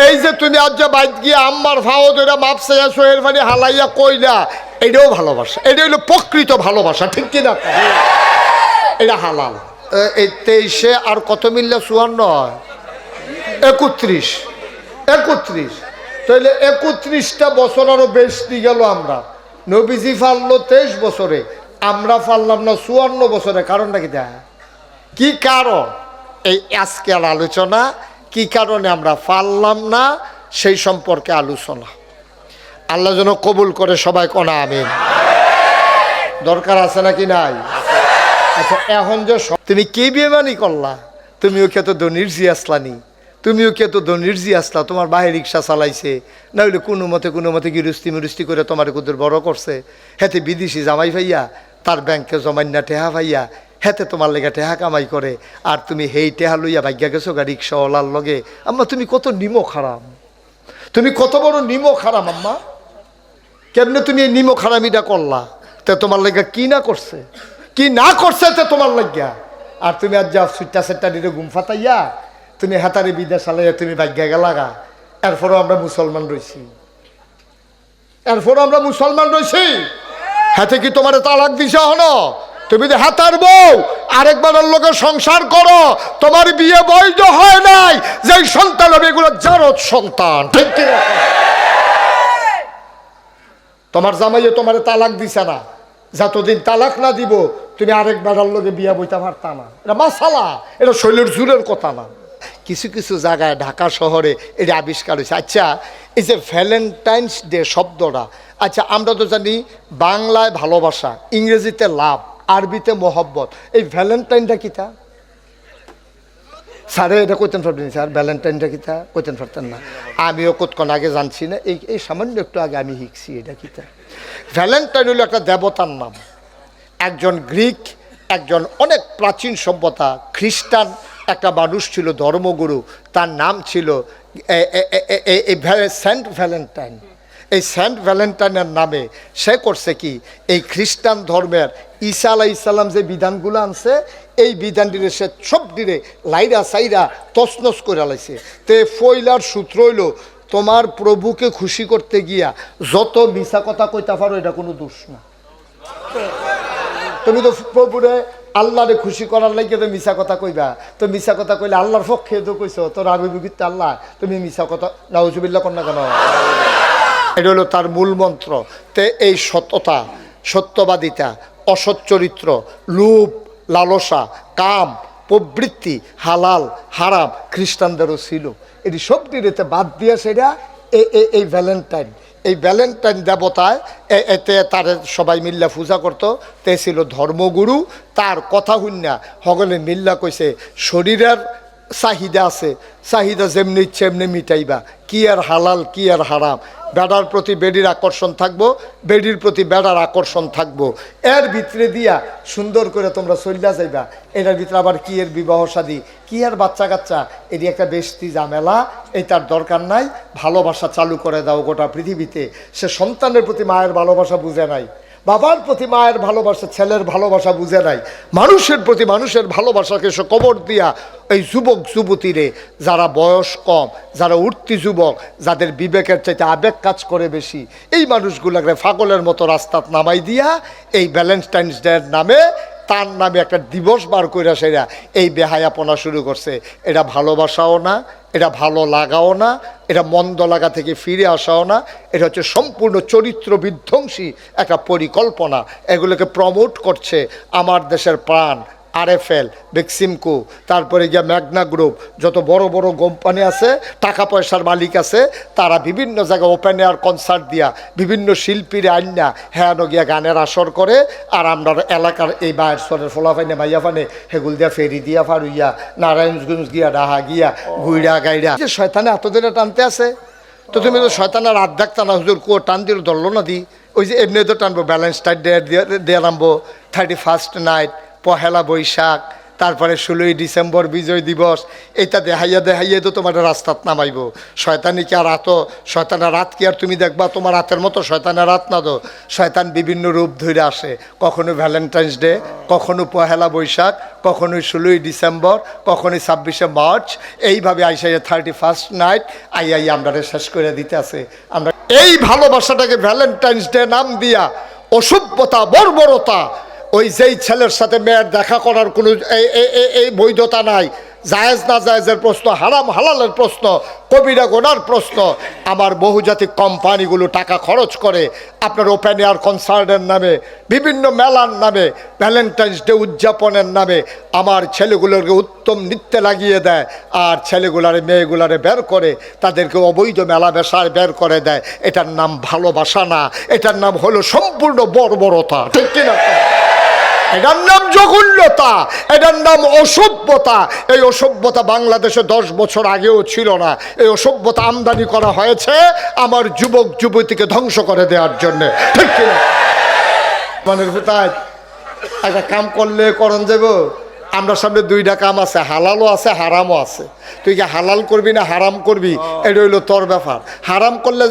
এই যে তুমি আজ যে বাইক গিয়ে আম্মার ফাও ধরে মাপছে সোহের পানি হালাইয়া কইলা এটাও ভালোবাসা, এটা হইলো প্রকৃত ভালোবাসা, ঠিক কিনা? এটা হালাল। এই 23-এ আর কত মিললে 54 31 তাহলে 31টা বছর আরো বেশি গেল। আমরা নবীজি ফাললো 23 বছরে, আমরা ফাললাম না 54 বছরে। কারণটা কি দেয়? কি কারণ? এই আজকের আলোচনা কি কারণে আমরা ফাললাম না সেই সম্পর্কে আলোচনা। আল্লাহ যেন কবুল করে, সবাই কোনা আমিন। দরকার আছে নাকি নাই? আচ্ছা, এখন যে তুমি কি বেমানি করলা? তুমিও কে তো ধনির জি আসলানি, তুমিও কে তো ধনির জি আসলা। তোমার বাহির রিক্সা চালাইছে, না হইলে কোনো মতে গিরস্তি মিরস্তি করে তোমার কুদুর বড় করছে। হেতে বিদেশি জামাই ভাইয়া তার ব্যাংকে জমাইনা টেহা ভাইয়া, হেতে তোমার লেগে টেহা কামাই করে, আর তুমি হেই টেহা লইয়া ভাগ্যা গেছো গা রিক্সাওয়ালার লগে। আম্মা তুমি কত নিমো খারাম, তুমি কত বড় নিমো খারাম আম্মা। কেমনে তুমি এই নিমো খারামিটা করলা? তে তোমার লেগে কি না করছে, কি না করছে তে তোমার লাগিয়া। আর তুমি আজ যা সুট্টা সেট্টা দিলে ঘুম ফাতাইয়া তুমি হাতারে বিদেশ আলাইয়া তুমি ভাগ্যা গেলাগা। এরপরও আমরা মুসলমান রয়েছি, হাতে কি তোমার তালাক দিছে? হলো তুমি যে হাতার বউ আরেকবার লোকের সংসার করো, তোমার বিয়ে বৈধ হয় নাই। যে সন্তান হবে এগুলো জারদ সন্তান, ঠিক কি? তোমার জামাইয়ে তোমার তালাক দিছে না, যতদিন তালাক না দিব তুমি আরেকবার লোকে বিয়ে বইতে পারতা না। এটা মাসালা, এটা শৈলের জুলের কথা না। কিছু কিছু জায়গায় ঢাকা শহরে এটা আবিষ্কার হয়েছে। আচ্ছা, এই যে ভ্যালেন্টাইন্স ডে শব্দটা, আচ্ছা আমরা তো জানি বাংলায় ভালোবাসা, ইংরেজিতে লাভ, আরবিতে মোহব্বত। এই ভ্যালেন্টাইনটা কিতা? স্যারে এটা কইতেন পারবেন স্যার? ভ্যালেন্টাইনটা কিতা কইতেন পারতেন না? আমিও কতক্ষণ আগে জানছি না, এই সামান্য একটু আগে আমি শিখছি এটা কিতা। ভ্যালেন্টাইন হলো একটা দেবতার নাম, একজন গ্রিক, একজন অনেক প্রাচীন সভ্যতা খ্রিস্টান একটা মানুষ ছিল, ধর্মগুরু, তার নাম ছিল সেন্ট ভ্যালেন্টাইন। এই সেন্ট ভ্যালেন্টাইনের নামে সে করছে কি, এই খ্রিস্টান ধর্মের ঈসা আলাইহিস সালাম যে বিধানগুলো আনছে, এই বিধান দিলে সে সব দিলে লাইরা সাইরা তছনছ করে লাইছে। তে ফইলার সূত্র হইল, তোমার প্রভুকে খুশি করতে গিয়া যত মিছা কথা কইতা পারো এটা কোনো দোষ না। তুমি তো প্রভুরে আল্লাহরে খুশি করার লাগে তো মিছা কথা কইবা, তো মিছা কথা কইলে আল্লাহর পক্ষে তো কইছো, তোর আবির্ভূত আল্লাহ, তুমি মিছা কথা নাউজুবিল্লাহ কর না কেন? এটা হলো তার মূল মন্ত্র। তে এই সততা, সত্যবাদিতা, অসৎ চরিত্র, লোভ, লালসা, কাম, প্রবৃত্তি, হালাল হারাম খ্রিস্টানদেরও ছিল। এটি সব দিতে বাদ দিয়ে সেটা এই ভ্যালেন্টাইন, এই ভ্যালেন্টাইন দেবতায় এতে তার সবাই মিল্লা পূজা করতো। তে ছিল ধর্মগুরু। তার কথা শুনিয়া সকলে মিল্লা কইছে, শরীরের চাহিদা আছে, চাহিদা যেমনি ইচ্ছে এমনি মিটাইবা। কি আর হালাল কি আর হারাম, বেড়ার প্রতি বেডির আকর্ষণ থাকবো, বেডির প্রতি বেড়ার আকর্ষণ থাকবো। এর ভিতরে দিয়া সুন্দর করে তোমরা চলিয়া যাইবা। এটার ভিতরে আবার কি এর বিবাহ শাদী, কি আর বাচ্চা কাচ্চা, এটি একটা বেশি ঝামেলা, এটার দরকার নাই। ভালোবাসা চালু করে দাও গোটা পৃথিবীতে। সে সন্তানের প্রতি মায়ের ভালোবাসা বুঝে নাই, বাবার প্রতি মায়ের ভালোবাসা, ছেলের ভালোবাসা বুঝে নাই, মানুষের প্রতি মানুষের ভালোবাসাকে সে কবর দিয়া এই যুবক যুবতীরে, যারা বয়স কম, যারা উঠতি যুবক, যাদের বিবেকের চাইতে আবেগ কাজ করে বেশি, এই মানুষগুলোকে পাগলের মতো রাস্তাত নামাই দিয়া এই ভ্যালেন্টাইন্স ডের নামে, তার নামে একটা দিবস বার কইরা সেরা এই বেহায়াপনা শুরু করছে। এটা ভালোবাসাও না, এটা ভালো লাগাও না, এটা মন্দ লাগা থেকে ফিরে আসাও না, এটা হচ্ছে সম্পূর্ণ চরিত্র বিধ্বংসী একটা পরিকল্পনা। এগুলোকে প্রমোট করছে আমার দেশের প্রাণ RFL, বেক্সিমকো, তারপরে গিয়া ম্যাগনা গ্রুপ, যত বড় বড় কোম্পানি আছে, টাকা পয়সার মালিক আছে, তারা বিভিন্ন জায়গায় ওপেন এয়ার কনসার্ট দিয়া বিভিন্ন শিল্পীরা আইনা হ্যাঁ গিয়া গানের আসর করে। আর আমরা এলাকার এই বাইরের ফোলাফাইনে মাইয়াফানে হেগুল দিয়া ফেরি দিয়া ফারুইয়া নারায়ণগঞ্জ গিয়া ডাহা গিয়া গুইড়া গাইড়া যে শয়তানে এতদিনে টানতে আছে। তো তুমি তো শয়তানের রাত দেখতা না, হুজুর কো টান দিল ধরলো না দি, ওই যে এমনি তো টানবো, ব্যালেন্স টাইট দিয়ে নামবো, 31st নাইট, পহেলা বৈশাখ, তারপরে 16ই ডিসেম্বর বিজয় দিবস, এটা দেখাইয়া তো তোমার রাস্তাত নামাইব। শয়তানি কি আর শয়তানের রাত কি আর তুমি দেখবা তোমার রাতের মতো? শয়তানের রাত না তো, শয়তান বিভিন্ন রূপ ধরে আসে, কখনো ভ্যালেন্টাইন্স ডে, কখনো পহেলা বৈশাখ, কখনো 16ই ডিসেম্বর, কখনো 26শে মার্চ, এইভাবে আইসা 31st নাইট আই আমরা শেষ করে দিতে আছে। আমরা এই ভালোবাসাটাকে ভ্যালেন্টাইন্স ডে নাম দিয়া অসভ্যতা, বর্বরতা, ওই যেই ছেলের সাথে মেয়ের দেখা করার কোনো এই বৈধতা নাই, জায়েজ না জায়েজের প্রশ্ন, হারাম হালালের প্রশ্ন, কবিরা গোনার প্রশ্ন। আমার বহুজাতিক কোম্পানিগুলো টাকা খরচ করে আপনার ওপেন এয়ার কনসার্টের নামে, বিভিন্ন মেলার নামে, ভ্যালেন্টাইন্স ডে উদযাপনের নামে আমার ছেলেগুলোকে উত্তম নৃত্যে লাগিয়ে দেয়, আর ছেলেগুলারে মেয়েগুলারে বের করে তাদেরকে অবৈধ মেলা বেশায় বের করে দেয়। এটার নাম ভালোবাসা না, এটার নাম হলো সম্পূর্ণ বর্বরতা, ঠিক কিনা? এটার নাম জঘন্যতা, এটার নাম অসভ্যতা। এই অসভ্যতা বাংলাদেশে 10 বছর আগেও ছিল না। এই অসভ্যতা আমদানি করা হয়েছে আমার যুবক যুবতীকে ধ্বংস করে দেওয়ার জন্য, ঠিক কিনা? মানের ভিতরে একটা কাম করলে করণ যাব, আমরা সামনে 2টা কাম আছে, হালালও আছে হারামও আছে। তুই কি হালাল করবি না হারাম করবি, এটা হইলো তোর ব্যাপার। হারাম করলে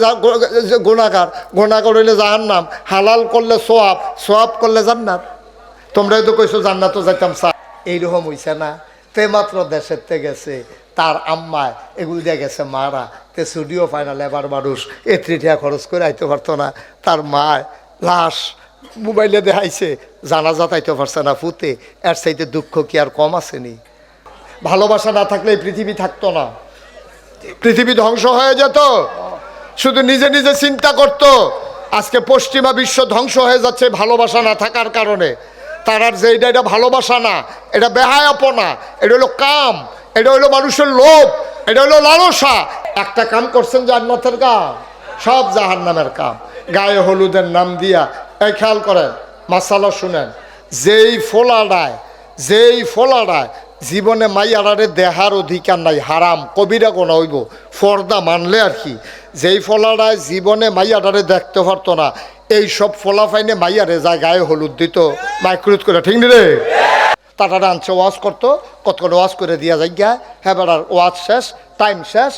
গুনাহগার, গুনাহগার হইলে জাহান্নাম, হালাল করলে সোয়াব, সোয়াব করলে জান্নাত। তোমরাই তো কইছো জান্নাতও যাইতাম চা, এইরকম হইছে না? তে মাত্র দেশের তে গেছে, তার আম্মায় এগুলো দিয়ে গেছে মারা, তে স্টুডিও ফাইনাল এবার মানুষ 3 টাকা খরচ করে আইতে পারতো না। তার মায় লাশ মোবাইলে দেখাইছে, জানাজা তাইতে পারছে না ফুতে। এর চাইতে দুঃখ কি আর কম আসেনি? ভালোবাসা না থাকলে এই পৃথিবী থাকতো না, পৃথিবী ধ্বংস হয়ে যেত। শুধু নিজে নিজে চিন্তা করতো। আজকে পশ্চিমা বিশ্ব ধ্বংস হয়ে যাচ্ছে ভালোবাসা না থাকার কারণে। তারার যে এটা ভালোবাসা না, এটা বেহায়াপনা, এটা হলো কাম, এটা হলো মানুষের লোভ, এটা হলো লালসা। একটা কাম করছেন জান্নাতের কাম, সব জাহান্নামের কাম। গায়ে হলুদের নাম দিয়া, এই খেয়াল করেন, মাসালা শুনেন, যেই ফোলাডায় জীবনে মাইয়ারে দেহার অধিকার নাই, হারাম কবিরা গোনা হইব, ফর্দা মানলে আর কি। যেই ফলাডায় জীবনে মাইয়াডারে দেখতে পারতো না, এই সব ফলা ফাইনে মাইয়ারে যায় গায়ে হলুদ দিত মাইক্রোজ করে, ঠিক রে? তারা আনছে ওয়াজ করতো, কত ওয়াজ করে দিয়া যায় গা, হ্যাঁ বেড়ার ওয়াজ শেষ, টাইম শেষ,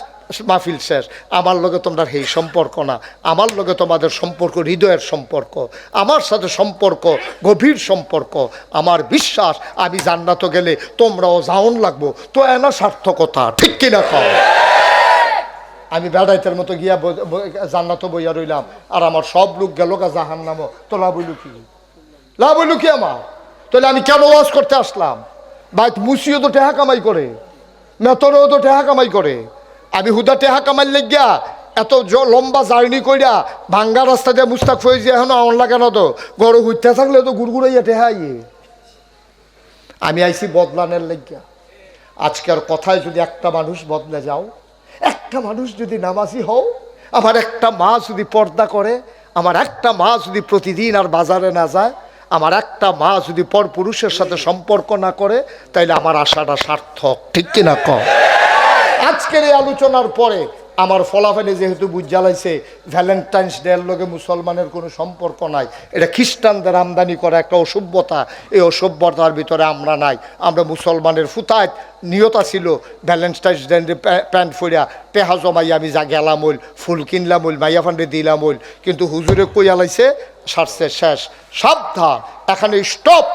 মাহফিল শেষ। আমার লগে তোমরা এই সম্পর্ক না, আমার লগে তোমাদের সম্পর্ক হৃদয়ের সম্পর্ক, আমার সাথে সম্পর্ক গভীর সম্পর্ক। আমার বিশ্বাস আমি জান্নাতে গেলে তোমরাও জাউন লাগবো, তো এনা সার্থকতা, ঠিক কিনা কও? আমি বেড়াইতের মতো গিয়া জান্নাতে বইয়া রইলাম, আর আমার সব লোক গেল গা জাহান্নামও, তো লাভ হইল কি? লাভ হইল কি আমার? তাহলে আমি কেন ওয়াজ করতে আসলাম? বাইত মুসিও তো টেহা কামাই করে, মেতরেও তো টেহা কামাই করে। আমি হুদা টেহা কামাই লেগিয়া এত লম্বা জার্নি কইরা ভাঙ্গা রাস্তা দিয়ে মুস্তাক ফয়েজি এখন আউন লাগে না, তো গরু ঘুরতে থাকলে তো গুড়গুড়াইয়া টেহা ইয়ে। আমি আইছি বদলানের লেগিয়া। আজকের কথায় যদি একটা মানুষ বদলে যাও, একটা মানুষ যদি নামাজি হও, আমার একটা মা যদি পর্দা করে, আমার একটা মা যদি প্রতিদিন আর বাজারে না যায়, আমার একটা মা যদি পরপুরুষের সাথে সম্পর্ক না করে, তাইলে আমার আশাটা সার্থক, ঠিক কিনা কম? আজকের এই আলোচনার পরে আমার ফলাফলে যেহেতু বুঝ জ্বালাইছে ভ্যালেন্টাইন্স ডের লগে মুসলমানের কোনো সম্পর্ক নাই, এটা খ্রিস্টানদের আমদানি করা একটা অসভ্যতা। এই অসভ্যতার ভিতরে আমরা নাই। আমরা মুসলমানের ফুতায় নিয়তা ছিল ভ্যালেন্টাইন্স ডে প্যান্ট ফইরা টেহা জমাই আমি যা গেলাম ওল, ফুল কিনলাম ওল, মাইয়া ফান্ডে দিলাম ওল, কিন্তু হুজুরে কই আলাইছে সারছে শেষ। সাবধান, এখানে stop,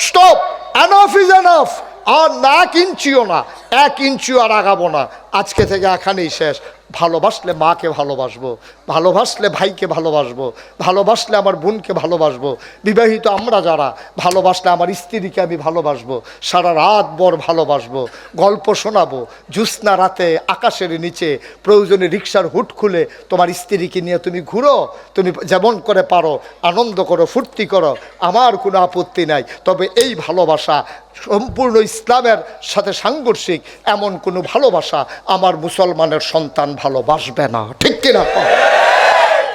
stop, enough is enough. আর না 1 ইঞ্চিও না, 1 ইঞ্চিও আর আগাবো না। আজকে থেকে এখানেই শেষ। ভালোবাসলে মাকে ভালোবাসবো, ভালোবাসলে ভাইকে ভালোবাসবো, ভালোবাসলে আমার বোনকে ভালোবাসবো। বিবাহিত আমরা যারা, ভালোবাসলে আমার স্ত্রীকে আমি ভালোবাসবো, সারা রাত ভর ভালোবাসবো, গল্প শোনাবো জ্যোৎস্না রাতে আকাশের নিচে। প্রয়োজনে রিক্সার হুট খুলে তোমার স্ত্রীকে নিয়ে তুমি ঘুরো, তুমি যেমন করে পারো আনন্দ করো, ফুর্তি করো, আমার কোনো আপত্তি নাই। তবে এই ভালোবাসা সম্পূর্ণ ইসলামের সাথে সাংঘর্ষিক এমন কোনো ভালোবাসা আমার মুসলমানের সন্তান ভালোবাসবে না, ঠিক কিনা?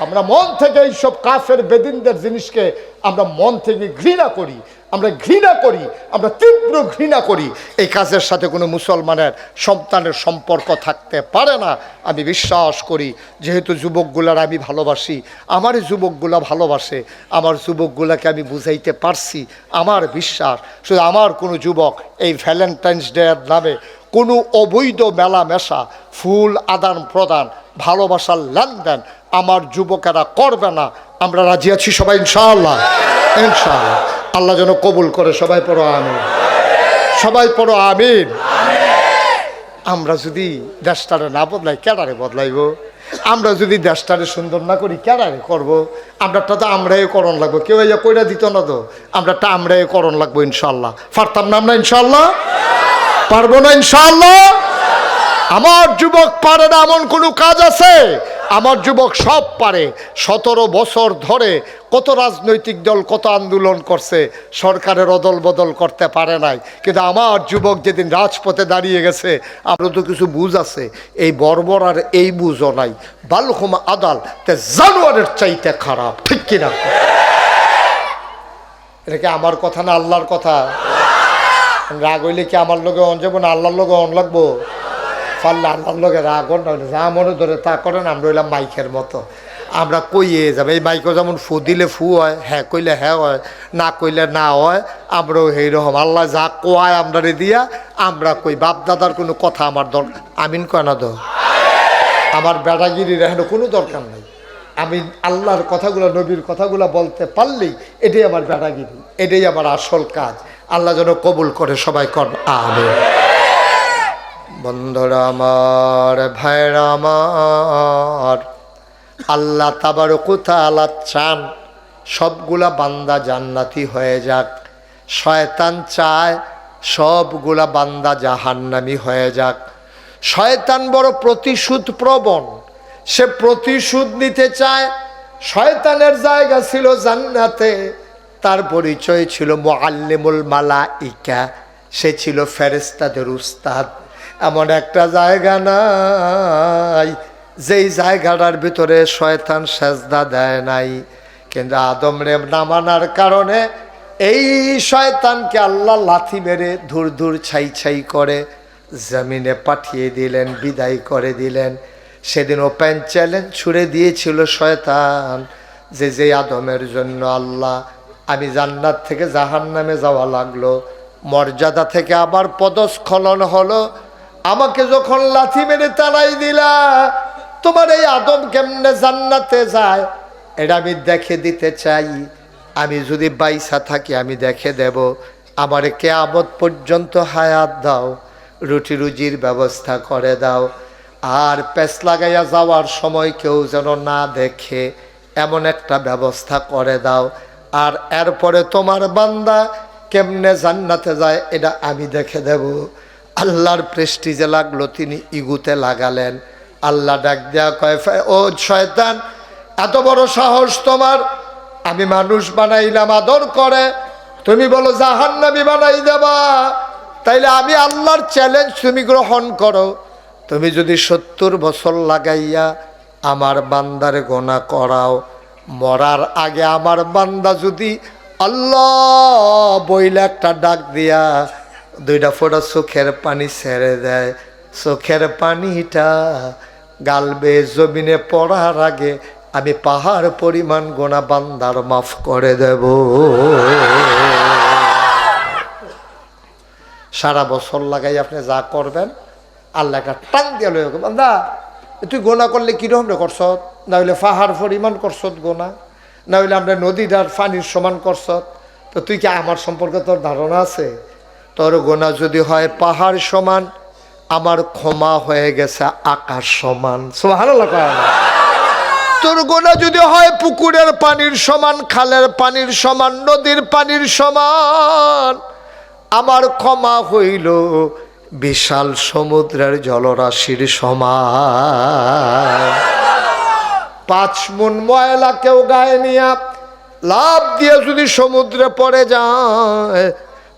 আমরা মন থেকে এইসব কাফের বেদিনদের জিনিসকে আমরা মন থেকে ঘৃণা করি, আমরা তীব্র ঘৃণা করি। এই কাজের সাথে কোনো মুসলমানের সন্তানের সম্পর্ক থাকতে পারে না। আমি বিশ্বাস করি, যেহেতু যুবকগুলার আমি ভালোবাসি, আমার যুবকগুলা ভালোবাসে, আমার যুবকগুলাকে আমি বুঝাইতে পারছি। আমার বিশ্বাস, শুধু আমার কোনো যুবক এই ভ্যালেন্টাইন্স ডে এর নামে কোনো অবৈধ মেলামেশা, ফুল আদান প্রদান, ভালোবাসার লেনদেন আমার যুবকেরা করবে না। আমরা রাজি আছি সবাই ইনশাআল্লাহ। ইনশাআল্লাহ আল্লাহ যেন কবুল করে। সবাই পড়ো আমিন, সবাই পড়ো আমিন। আমরা যদি দেশটারে না বদলাই, কেডারে বদলাইব? আমরা যদি দেশটারে সুন্দর না করি, কেডারে করব? আমরাটা তো আমরাই করণ লাগবো, কেউ ইয়া কইরা দিত না তো। আমরাটা আমরাই করণ লাগবো ইনশাআল্লাহ। পারতাম না আমরা ইনশাআল্লাহ? পারবো না ইনশাআল্লাহ? আমার যুবক পারে না এমন কোনো কাজ আছে? আমার যুবক সব পারে। 17 বছর ধরে কত রাজনৈতিক দল কত আন্দোলন করছে, সরকারের অদল বদল করতে পারে নাই। কিন্তু আমার যুবক যেদিন রাজপথে দাঁড়িয়ে গেছে, আমরা তো কিছু বুঝ আছে, এই বর্বর আর এই বুঝও নাই। বালহুম আদাল তে জানোয়ারের চাইতে খারাপ, ঠিক কিনা? এটা কি আমার কথা না আল্লাহর কথা? রাগ হইলে কি আমার লোকে অন যাবো না আল্লাহর লোকে অন লাগবো? পারলে আল্লাহর লোকে রাগ না হইলে যা মনে ধরে তা করেন। আমরা হইলাম মাইকের মতো, আমরা কইয়ে যাবে। এই মাইকও যেমন ফু দিলে ফু হয়, হ্যাঁ কইলে হ্যাঁ হয়, না কইলে না হয়। আমরাও এইরকম আল্লাহ যা কোয়ায় আমরা দিয়া আমরা কই। বাপ দাদার কোনো কথা আমার দরকার, আমিন কয় না তো? আমার বেড়াগিরির এখন কোনো দরকার নাই। আমি আল্লাহর কথাগুলো, নবীর কথাগুলো বলতে পারলেই এটাই আমার বেড়াগিরি, এটাই আমার আসল কাজ। আল্লাহ যেন কবুল করে। সবাই কর আমিন। বন্ধুরা আমার, ভাইরা আমার, আল্লাহ তাবারক ওয়া তাআলা চান সবগুলা বান্দা জান্নাতি হয়ে যাক। শয়তান চায় সবগুলা বান্দা জাহান্নামী হয়ে যাক। শয়তান বড় প্রতিশোধ প্রবণ, সে প্রতিশোধ নিতে চায়। শয়তানের জায়গা ছিল জান্নাতে, তার পরিচয় ছিল মুআল্লিমুল মালাইকা, সে ছিল ফেরেশতাদের উস্তাদ। এমন একটা জায়গা নাই যেই জায়গাটার ভিতরে শয়তান সেজদা দেয় নাই। কিন্তু আদম রে না মানার কারণে এই শয়তানকে আল্লাহ লাথি মেরে ধুর ধুর ছাই ছাই করে জমিনে পাঠিয়ে দিলেন, বিদায় করে দিলেন। সেদিন ওপেন চ্যালেঞ্জ ছুড়ে দিয়েছিল শয়তান যে আদমের জন্য আল্লাহ আমি জান্নাত থেকে জাহান্নামে যাওয়া লাগলো, মর্যাদা থেকে আবার পদস্খলন হলো। আমাকে যখন লাথি মেরে তাড়াই দিলা, তোমার এই আদম কেমনে জান্নাতে যায় এটা আমি দেখে দিতে চাই। আমি যদি বাইসা থাকি আমি দেখে দেব। আমার কিয়ামত পর্যন্ত হায়াত দাও, রুটি রুজির ব্যবস্থা করে দাও। আর পেছ লাগাইয়া যাওয়ার সময় কেউ যেন না দেখে এমন একটা ব্যবস্থা করে দাও। আর এরপরে তোমার বান্দা কেমনে জান্নাতে যায় এটা আমি দেখে দেব। আল্লাহর প্রেস্টিজে লাগলো, তিনি ইগুতে লাগালেন। আল্লাহ ডাক দেয়া কয়, ও শয়তান, এত বড় সাহস তোমার! আমি মানুষ বানাইলাম আদর করে, তুমি বলো জাহান্নামী বানাই দেবা? তাইলে আমি আল্লাহর চ্যালেঞ্জ তুমি গ্রহণ করো। তুমি যদি 70 বছর লাগাইয়া আমার বান্দার গোনা করাও, মরার আগে আমার বান্দা যদি আল্লাহ বইলে একটা ডাক দিয়া 2টা ফোঁটা চোখের পানি ছেড়ে দেয়, চোখের পানিটা গালবে জমিনে পড়ার আগে আমি পাহাড় পরিমাণ গোনা বান্দার মাফ করে দেব। সারা বছর লাগাই আপনি যা করবেন, আল্লাহ একটা টান দিয়ে লই, বান্দা তুই গোনা করলে কিরকম রে করছত? না হইলে পাহাড় পরিমাণ করছত গোনা, না হইলে আমরা নদীটার পানির সমান করছত। তো তুই কি আমার সম্পর্কে তোর ধারণা আছে? তোর গোনা যদি হয় পাহাড় সমান, আমার ক্ষমা হয়ে গেছে আকাশ সমান। সুবহানাল্লাহ। তোর গোনা যদি হয় পুকুরের পানির সমান, খালের পানির সমান, নদীর পানির সমান, আমার ক্ষমা হইল বিশাল সমুদ্রের জলরাশির সমান। 5 মণ ময়লা কেউ গায়ে নিয়া লাভ দিয়ে যদি সমুদ্রে পড়ে যায়,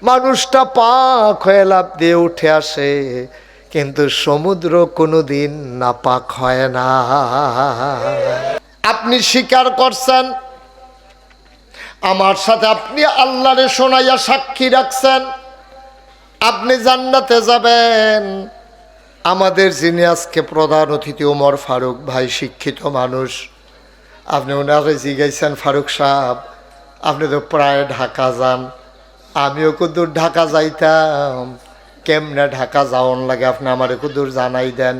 মানুষটা পাক হয়ে লাভ দিয়ে উঠে আসে, কিন্তু সমুদ্র কোনোদিন নাপাক হয় না। আপনি স্বীকার করছেন, আমার সাথে আপনি আল্লাহরে শোনাইয়া সাক্ষী রাখছেন আপনি জান্নাতে যাবেন। আমাদের যিনি আজকে প্রধান অতিথি ওমর ফারুক ভাই, শিক্ষিত মানুষ, আপনি ওনারে জিজ্ঞাসেন, ফারুক সাহেব আপনি তো প্রায় ঢাকা যান, আমিও কুদূর ঢাকা যাইতাম, কেমনে ঢাকা যাওয়ান লাগে আপনি আমারে কুদূর জানাই দেন।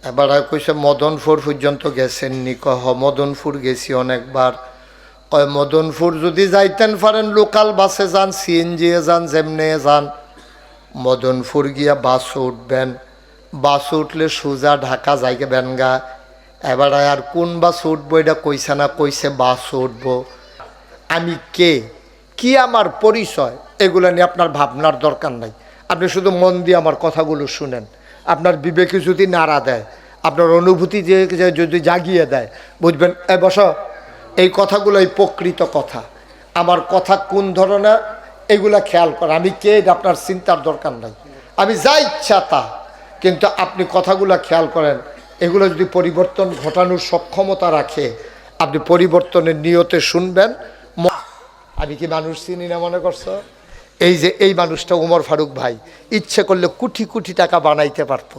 এবার কইছে মদনপুর পর্যন্ত গেছেননি? কহ মদনপুর গেছি অনেকবার। কয় মদনপুর যদি যাইতেন পারেন লোকাল বাসে যান, সিএনজি এ যান, যেমনে যান, মদনপুর গিয়া বাসে উঠবেন, বাসে উঠলে সোজা ঢাকা যাইবেন গা। এবার আর কোন বাস উঠবো এটা কইছে না, কইছে বাস উঠবো। আমি কে, কি আমার পরিচয়, এগুলো নিয়ে আপনার ভাবনার দরকার নাই। আপনি শুধু মন দিয়ে আমার কথাগুলো শুনেন। আপনার বিবেকে যদি নাড়া দেয়, আপনার অনুভূতি যে যদি জাগিয়ে দেয়, বুঝবেন এ বস এই কথাগুলোই প্রকৃত কথা। আমার কথা কোন ধরনের এগুলা খেয়াল করা, আমি কে এটা আপনার চিন্তার দরকার নাই, আমি যা ইচ্ছা তা। কিন্তু আপনি কথাগুলো খেয়াল করেন, এগুলো যদি পরিবর্তন ঘটানোর সক্ষমতা রাখে, আপনি পরিবর্তনের নিয়তে শুনবেন। আমি কি মানুষ চিনি না মনে করছো? এই যে এই মানুষটা ওমর ফারুক ভাই ইচ্ছে করলে কোটি কোটি টাকা বানাইতে পারতো।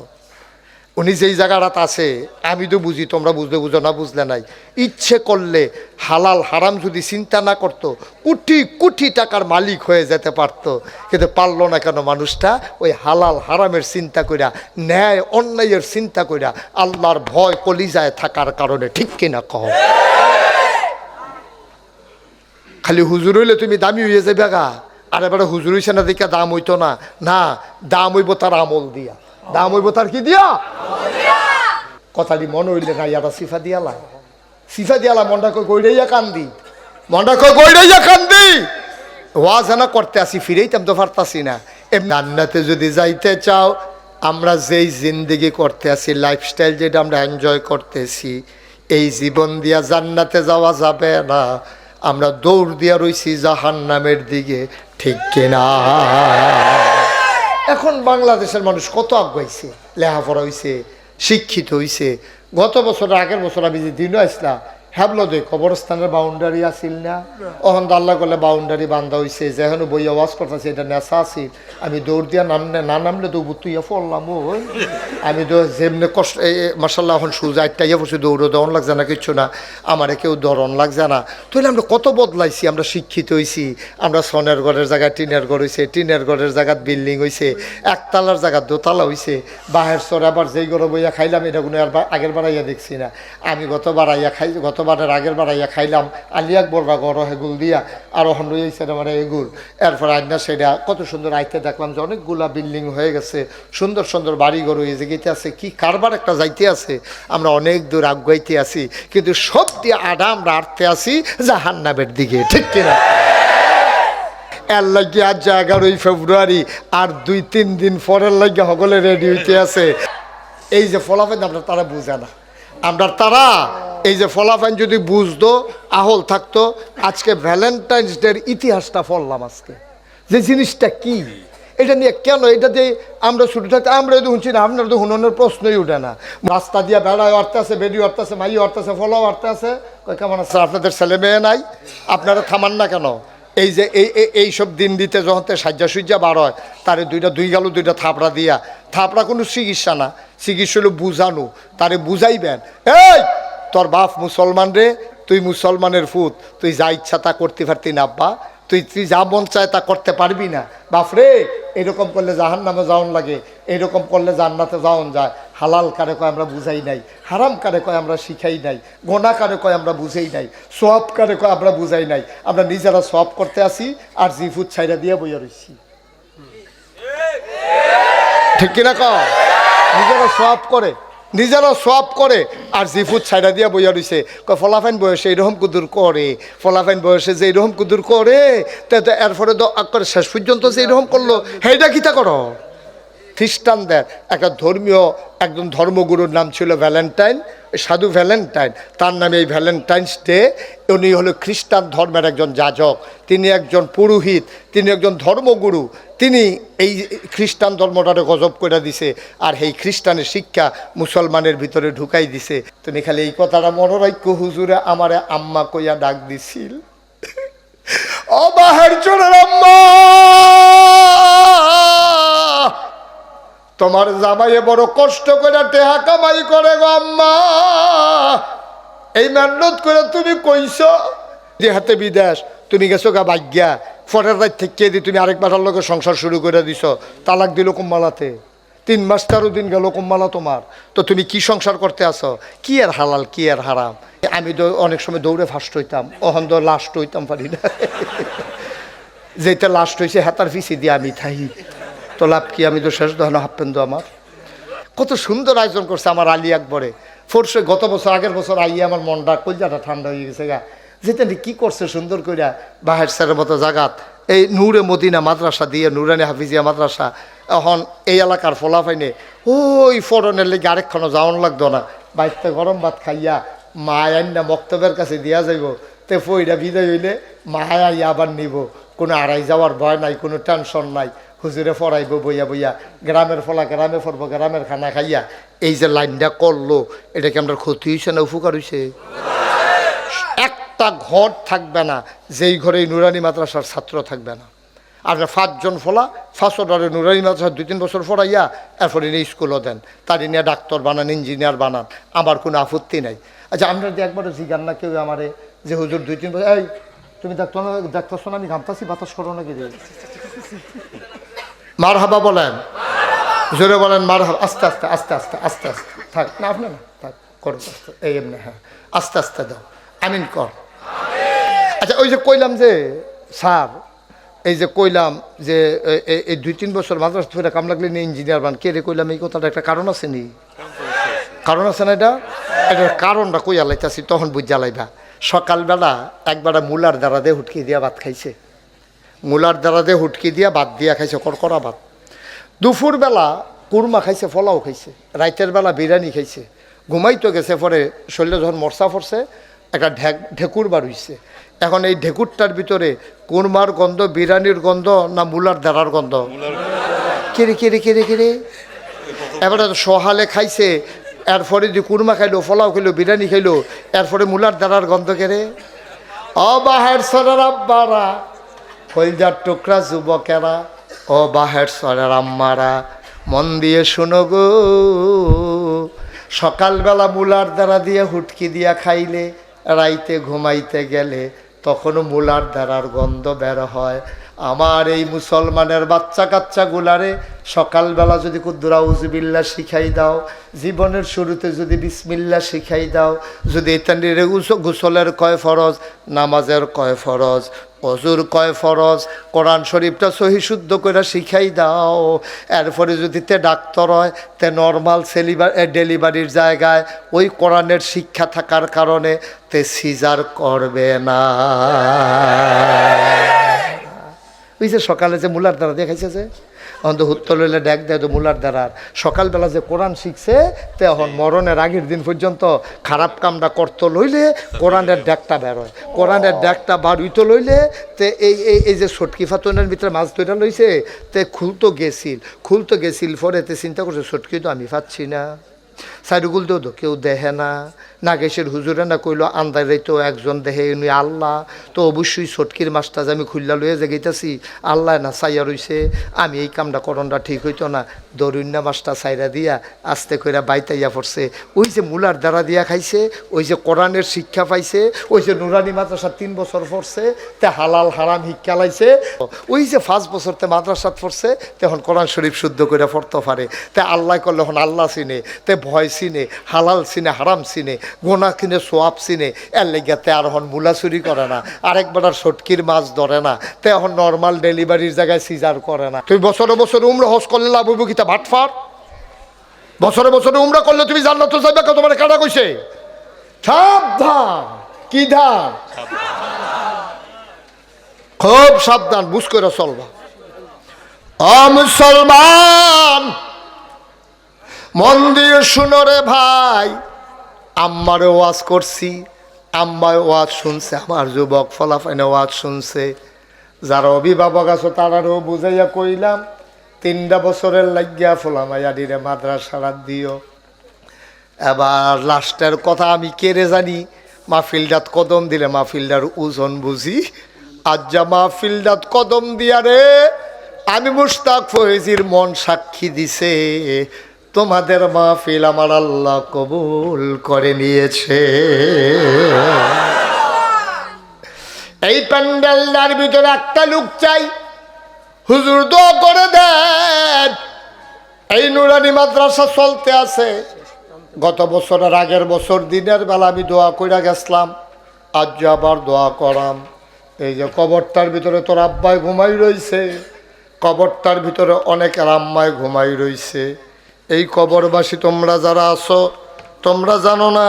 উনি যেই জায়গাটাতে আছে, আমি তো বুঝি, তোমরা বুঝলে বুঝো না বুঝলে নাই, ইচ্ছে করলে হালাল হারাম যদি চিন্তা না করতো কোটি কোটি টাকার মালিক হয়ে যেতে পারতো। কিন্তু পারলো না কেন? মানুষটা ওই হালাল হারামের চিন্তা কইরা, ন্যায় অন্যায়ের চিন্তা কইরা, আল্লাহর ভয় কলিজায় থাকার কারণে। ঠিক কিনা কহ? খালি হুজুর হইলে তুমি দামি হয়ে যাবে গা। আর এবারে হুজুর হইছে না দেখে দাম হইতো না, না, দাম হইব তার আমল দিয়া। দাম হইব তার কি দিয়া? কথাটি মনে হইলে না ইয়ারা সিফা দিয়ালা, সিফা দিয়ালা, মনটা কই গইড়াইয়া কান্দি, মনটা কই গইড়াইয়া কান্দি। ওয়াজ না করতে আসি, ফিরেইতাম তো পারতাছি না। জান্নাতে যদি যাইতে চাও, আমরা যেই জিন্দেগি করতে আসি, লাইফস্টাইল যেটা আমরা এনজয় করতেছি, এই জীবন দিয়া জান্নাতে যাওয়া যাবে না। আমরা দৌড় দিয়া রইছি জাহান্নামের দিকে। ঠিক কিনা? এখন বাংলাদেশের মানুষ কত আগাইছে, লেখাপড়া হইছে, শিক্ষিত হইছে। গত বছর আগের বছর আমি যে দিনও আসলাম, হ্যাবলো দে কবরস্থানের বাউন্ডারি আসিল না, ওখান তো আল্লাহ করলে বাউন্ডারি বান্ধা হয়েছে। যেখানে বই আওয়াজ করতেছে এটা নেশা আসিল, আমি দৌড় দিয়া না নামলে তো তুইয়া পড়লাম। ওই আমি তো যেমনি কষ্ট, মার্শাল্লাহ এখন সুজা একটাইয়া পড়ছি, দৌড়ো দরণ লাগছে না, কিচ্ছু না, আমারে কেউ দরণ লাগছে না। তাহলে আমরা কত বদলাইছি, আমরা শিক্ষিত হয়েছি। আমরা সনের ঘরের জায়গায় টিনের ঘর হয়েছে, টিনের ঘরের জায়গায় বিল্ডিং হয়েছে, একতলার জায়গায় দোতলা হয়েছে। বাহের সরে আবার যেই ঘরে বইয়া খাইলাম, এটা কোনো আগের বাড়াইয়া দেখছি না। আমি গতবারের আগের বাড়াইয়া খাইলাম আলি আকবর বা গড় হেগুল দিয়া, আর ওখান রয়েছে আমার এগুল। এরপর আইনা সেটা কত সুন্দর আইতে দেখলাম যে অনেকগুলা বিল্ডিং হয়ে গেছে, সুন্দর সুন্দর বাড়িঘর হয়ে যেতে আছে, কি কারবার একটা যাইতে আছে। আমরা অনেক দূর আগাইতে আছি, কিন্তু সব দিয়ে আডা আমরা আটতে আসি জাহান্নামের দিকে। ঠিক কিনা? এর লাগে আজ 11ই ফেব্রুয়ারি, আর 2-3 দিন পরের লাগে সকলে রেডি হইতে আছে। এই যে ফলাফল আমরা তারা বুঝে না, আমরা তারা এই যে ফলাফল যদি বুঝতো, আহল থাকতো। আজকে ভ্যালেন্টাইন্স ডের ইতিহাসটা পড়লাম আজকে, যে জিনিসটা কি, এটা নিয়ে কেন, এটা দিয়ে আমরা ছুটি থাকতে আমরা যদি শুনছি না, আপনার তো হুননের প্রশ্নই উঠে না। রাস্তা দিয়ে বেড়ায় অর্থে আছে, বেডি অর্থে আছে, মাই অর্থে আছে, ফলাও অর্থে আছে। কেমন আছে আপনাদের ছেলে মেয়ে নাই? আপনারা থামান না কেন? এই যে এইসব দিন দিতে যখন সাজ্জা সুজ্জা বার হয়, তারে দুই গালু দুইটা থাপড়া দিয়া, থাপড়া কোনো চিকিৎসা না, চিকিৎসা হলো বুঝানো। তারে বুঝাইবেন, এই তোর বাপ মুসলমান রে, তুই মুসলমানের ফুত, তুই যা ইচ্ছা তা করতে পারতি না আব্বা, তুই যা মন চায় তা করতে পারবি না বাপরে। এরকম করলে জাহান্নামে যাওয়ান লাগে, এরকম করলে জান্নাতে যাওয়ান যায়। হালাল কারে কয় আমরা বুঝাই নাই, হারাম কারে কয় আমরা শিখাই নাই, গোনা কারে কয় আমরা বুঝাই নাই, সওয়াব কারে কয় আমরা বুঝাই নাই। আমরা নিজেরা সওয়াব করতে আসি আর জিফুত ছাইরা দিয়ে বইয়া রইছি। ঠিক কিনা কয়? নিজেরা সওয়াব করে আর জিফুত ছাইরা দিয়া বইয়া রইছে। কয় ফলাফাইন বয়সে এইরকম কুদুর করে, ফলাফাইন বয়সে যে এইরকম কুদুর করে, তো এরপরে তো করে শেষ পর্যন্ত যে এইরকম করলো, হেইটা কিতা করো? খ্রিস্টানদের একটা একজন ধর্মগুরুর নাম ছিল ভ্যালেন্টাইন। সাধু ভ্যালেন্টাইন, তার নামে এই ভ্যালেন্টাইন্স ডে। উনি হলো খ্রিস্টান ধর্মের একজন যাজক, তিনি একজন পুরোহিত, তিনি একজন ধর্মগুরু। তিনি এই খ্রিস্টান ধর্মটারে গজব করে দিছে, আর এই খ্রিস্টানের শিক্ষা মুসলমানের ভিতরে ঢুকাই দিছে। তুমি খালি এই কথাটা মনে রাখো, হুজুরে আমারে আম্মা কইয়া ডাক দিছিল, ও বাহের চোরের আম্মা, তোমার জামাইয়ে বড় কষ্ট করে টেহা কামাই করে গো আম্মা, এই মেহনত করে তুমি কইছ যে হাতে বিদেশ, তুমি গেছো গা ভাগ্যা, ফটের রাত থেকে দিয়ে তুমি আরেক বাটার লোকের সংসার শুরু করে দিছ, তালাক দিল কুম্মালাতে, 3 মাস 13 দিন গেল কুম্মালা তোমার, তো তুমি কি সংসার করতে আসো? কি আর হালাল কি আর হারাম? আমি তো অনেক সময় দৌড়ে ফার্স্ট হইতাম, অহন তো লাস্ট হইতাম পারি না, যেটা লাস্ট হয়েছে হাতার পিছিয়ে দিয়ে আমি থাই, তো লাভ কি? আমি তো শেষ দহন হাফপেন্দ আমার। কত সুন্দর আয়োজন করছে আমার আলী আকবরে ফোর্সে, গত বছর আগের বছর আইয়ে আমার মনটা কলজাটা ঠান্ডা হয়ে গেছে গা, যেটা কি করছে সুন্দর কইরা বাহের স্যারের মতো জাগাত, এই নূরে মদিনা মাদ্রাসা দিয়ে, নুরানি হাফিজিয়া মাদ্রাসা, এখন এই এলাকার ফলাফাইনে ওই ফোরনের লেগে আরেকখানো যাওয়ান লাগতো না, বাইতে গরম ভাত খাইয়া মায় আইনা মক্তবের কাছে দিয়া যাইব, তে ফইরা বিদায় হইলে মায় আইয়া আবার নিব, কোনো আড়াই যাওয়ার ভয় নাই, কোনো টেনশন নাই, হুজুরে ফরাইব বইয়া বইয়া, গ্রামের ফলা গ্রামে ফরবো, গ্রামের খানা খাইয়া। এই যে লাইনটা করলো, এটা কি আমরা ক্ষতি হয়েছে না উপকার হয়েছে? একটা ঘর থাকবে না যেই ঘরে নুরানি মাদ্রাসার ছাত্র থাকবে না। আপনার 5 জন ফলা 5 অর্ডারে নুরানি মাদ্রাসার 2-3 বছর পড়াইয়া এরপরে নিয়ে স্কুলও দেন, তারই নিয়ে ডাক্তার বানান, ইঞ্জিনিয়ার বানান, আমার কোনো আপত্তি নাই। আচ্ছা আমরা যে একবারও জিগান না কেউ আমারে যে হুজুর 2-3 বছর, এই তুমি দেখতেছো না আমি ঘামতাছি, বাতাস করো নাকি রে? মার হাবা বলেন, জোরে বলেন মার হাবা, আস্তে আস্তে আস্তে আস্তে আস্তে আস্তে থাক না, আপনি না থাক করো আস্তে, এই এমনি, হ্যাঁ আস্তে আস্তে দাও, আমিন কর। আচ্ছা ওই যে কইলাম যে স্যার, এই যে কইলাম যে এই 2-3 বছর মাদ্রাসা ধরে কাম লাগলে নিয়ে ইঞ্জিনিয়ার বান, কে রে কইলাম এই কথাটা? একটা কারণ আছে নি? কারণ আছে না? এটার কারণটা কইয়া লাইতাছি, তখন বুঝা লাইবা। সকালবেলা একবার মূলার দ্বারা দিয়ে হুটকি দিয়া ভাত খাইছে, মূলার দ্বারা দিয়ে হুটকি দিয়া ভাত দিয়া খাইছে, করকরা ভাত। দুপুরবেলা কুরমা খাইছে, ফলাও খাইছে, রাইতের বেলা বিরিয়ানি খাইছে, ঘুমাইতো গেছে, পরে শরীরে যখন মরসা পড়ছে একটা ঢেকুর বার হইছে। এখন এই ঢেকুরটার ভিতরে কুরমার গন্ধ, বিরিয়ানির গন্ধ না মূলার দ্বারার গন্ধ? কেড়ে কেড়ে কেড়ে কেড়ে এবারে সহালে খাইছে, এরপরে যে কুরমা খাইলো, ফলাও খাইলো, বিরিয়ানি খাইলো, এরপরে মূলার দ্বারার গন্ধ কেড়ে। ও বাহের সরের আব্বারা, কলজার টুকরা যুবকেরা, ও বাহের সরের আম্মারা, মন দিয়ে শুনো গো, সকালবেলা মূলার দ্বারা দিয়ে হুটকি দিয়া খাইলে, রাইতে ঘুমাইতে গেলে তখনও মূলার দ্বারার গন্ধ বের হয়। আমার এই মুসলমানের বাচ্চা কাচ্চা গুলারে সকালবেলা যদি কুদ্দুর আউযুবিল্লাহ শিখাই দাও, জীবনের শুরুতে যদি বিসমিল্লাহ শিখাই দাও, যদি এতানির গোসলের কয় ফরজ, নামাজের কয় ফরজ, অজুর কয় ফরজ, কোরআন শরীফটা সহি শুদ্ধ করে শিখাই দাও, এরপরে যদি তে ডাক্তার হয়, তে নর্মাল ডেলিভারির জায়গায় ওই কোরআনের শিক্ষা থাকার কারণে তে সিজার করবে না। ওই যে সকালে যে মূলার দ্বারা দেখাইছে যে অন্ত হুত্তর লইলে ডেক দেয় তো মূলার দ্বারার, সকালবেলা যে কোরআন শিখছে তে এখন মরণের আগের দিন পর্যন্ত খারাপ কামটা করতে লইলে কোরআনের ডেকটা বেরোয়, কোরআনের ডেকটা বার হইতে লইলে তে এই যে সটকি ফাতনের ভিতরে মাছ ধরে লইছে, তে খুলতো গেছিল পরে তে চিন্তা করছে সটকি তো আমি পাচ্ছি না, সাইডুগুল তো কেউ দেখে না, নাগেশের হুজুরে না কইল আন্দারে তো একজন দেহে উনি আল্লাহ, তো অবশ্যই ছটকির মাছটা যে আমি খুললা লইয়া জেগেইতেছি, আল্লাহ না চাইয়া রইছে, আমি এই কামটা করণটা ঠিক হইতো না, দরুন্না মাছটা চাইরা দিয়া আস্তে কইরা বাইতাইয়া পড়ছে। ওই যে মূলার দ্বারা দিয়া খাইছে, ওই যে কোরআনের শিক্ষা পাইছে, ওই যে নুরানি মাদ্রাসা 3 বছর পড়ছে, তে হালাল হারাম শিক্ষা লাইছে, ওই যে 5 বছর তে মাদ্রাসাত পড়ছে, তখন কোরআন শরীফ শুদ্ধ করে পড়তে পারে, তে আল্লাহ করলে এখন আল্লাহ চিনে, তে ভয় চিনে, হালাল চিনে, হারাম চিনে, গোনা কিনে সোয়াব চিনে, এর লেগাতে আর এখন মূলা চুরি করে না, আরেকবার আর সটকির মাছ ধরে না, তে এখন নর্মাল ডেলিভারির জায়গায় সিজার করে না। তুমি বছরে বছরে উমরা হজ করলে লাভ হইব কিতা ভাটফার? বছরে বছরে উমরা করলে তুমি জান্নাতে যাইবে, তোমার কাটা কইছে? সাবধান, কি ধান, খুব সাবধান, বুঝ করে চলবা। ও মুসলমান, মন দিয়ে শুনো রে ভাই, আম্মারে ওয়াজ করছি, আম্মায় ওয়াজ শুনছে, আমার যুবক ফলাফাইনে ওয়াজ শুনছে। যারা অভিভাবক আছো তারারও বুঝাইয়া কইলাম 3টা বছরের লাগিয়া ফোলামাইয়াডিরে মাদ্রাসা দিও। এবার লাস্টের কথা আমি কেড়ে জানি, মাহফিলটাত কদম দিলে মাহফিলটার ওজন বুঝি। আজ যা মাহফিলটাত কদম দিয়া রে, আমি মুশতাক ফয়েজির মন সাক্ষী দিছে, তোমাদের মাহফিল আমার আল্লাহ কবুল করে নিয়েছে। এই প্যান্ডেলটার ভিতরে একটা লোক চাই, হুজুর দোয়া করে দেন। এই নুরানি মাদ্রাসা চলতে আছে। গত বছরের আগের বছর দিনের বেলা আমি দোয়া কইরা গেছিলাম, আজ আবার দোয়া করাম। এই যে কবরটার ভিতরে তোর আব্বাই ঘুমাই রইছে, কবরটার ভিতরে অনেকের আম্মায় ঘুমাই রইছে। এই কবরবাসী তোমরা যারা আছো, তোমরা জানো না,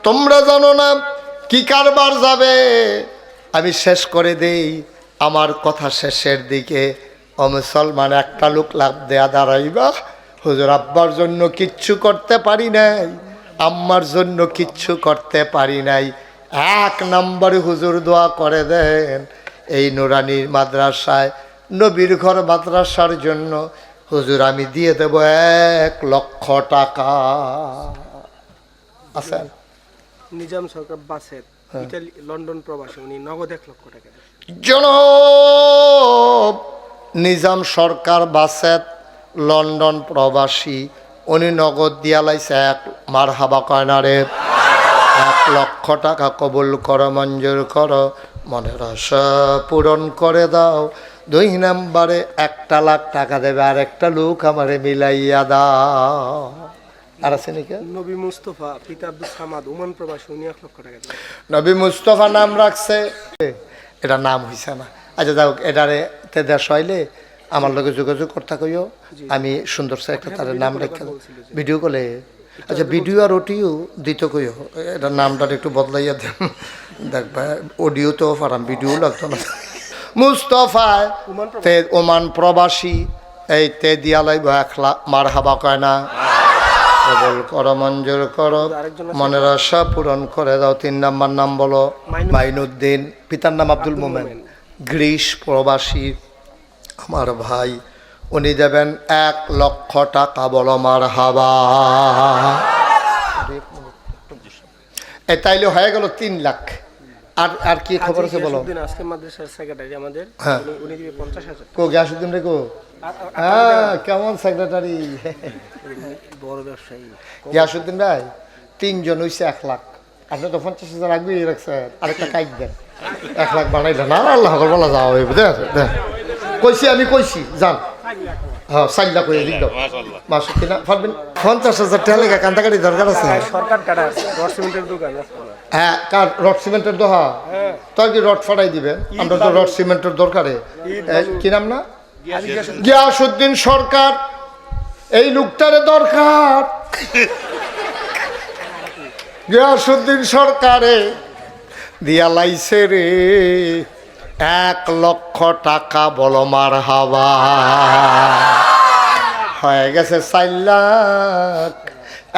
তোমরা জানো না কি কারবার যাবে। আমি শেষ করে দেই আমার কথা শেষের দিকে। ও মুসলমান, একটা লোক লাভ দেয়া দাঁড়াইবা, হুজুর আব্বার জন্য কিচ্ছু করতে পারি নাই, আম্মার জন্য কিচ্ছু করতে পারি নাই। 1 নম্বরে হুজুর দোয়া করে দেন এই নুরানি মাদ্রাসায়, নবীর ঘর মাদ্রাসার জন্য হুজুর আমি দিয়ে দেব 1 লক্ষ টাকা। আছেন নিজাম সরকার বাসের ইতালি লন্ডন প্রবাসী, উনি নগদ 1 লক্ষ টাকা। জনাব নিজাম সরকার বাসেত লন্ডন প্রবাসী, উনি নগদ দিয়া লাইছে 1 মারহাবা কয়নারে 1 লক্ষ টাকা কবুল করো, মঞ্জুর করো, মনের আশা পূরণ করে দাও। 2 নম্বরে 1 লাখ টাকা দেবে, আর একটা লোক আমারে মিলাইয়া দাও। আর আছে নাকি নবী মুস্তফা পিতা আব্দুল সামাদ ওমান প্রবাসী, উনি 1 লক্ষ টাকা দেবেন। নবী মুস্তফা নাম রাখছে, এটা নাম হইছে না। আচ্ছা যাও, এটারে তে দেশ হইলে আমার লগে যোগাযোগ করতে কইও, আমি সুন্দর সে একটা তার নাম রেখে ভিডিও কলে। আচ্ছা ভিডিও আর অডিও দিতে কইও, এটার নামটা একটু বদলাইয়া দেন। দেখবা অডিও তো পারাম, ভিডিও লাগতো না। মুস্তফা তে ওমান প্রবাসী, এই তে দিয়া লাইব 1 লাখ মারহাবা কয় না, কবুল করো, মঞ্জুর করো, মনের আশা পূরণ করে দাও। 3 নম্বর নাম বলো মাইনুদ্দিন, পিতার নাম আব্দুল মোমেন, গ্রিস প্রবাসী আমার ভাই, উনি দেবেন 1 লক্ষ টাকা। বলো মারহাবা। এই তাইলে হয়ে গেল 3 লাখ। আর আর কি খবর আছে বলো? আজকে মাদ্রাসার সেক্রেটারি আমাদের, উনি দিবে 50,000 কো গিয়াসউদ্দিন রে কো? হ্যাঁ, কেমন সেক্রেটারি? বড় ব্যবসায়ী গিয়াসউদ্দিন ভাই 3 জন হইছে 1 লাখ। আপনি তো 50,000 আগেই রাখছেন, আরেকটা কাইট দেন, 1 লাখ বানাইলেন। না আল্লাহ বলা যাও দেখ কইছি, আমি কইছি যান। হ্যাঁ 4 লাখ হয়ে দিল মাসে কিনা পারবেন। 50,000 টাকা লেগে কান্দাকাটি দরকার আছে। সরকার কাটা রড সিমেন্টের দোকান আছে। হ্যাঁ, কার রড সিমেন্টের দোহা? তাই কি রড ফাটাই দিবেন? আমরা তো রড সিমেন্টের দরকারে। কি নাম না? গিয়াসউদ্দিন সরকার। এই লোকটারে দরকার। গিয়াসউদ্দিন সরকারে দিয়া লাইছে রে 1 লক্ষ টাকা। বলো মারহাবা। হয়ে গেছে 4 লাখ।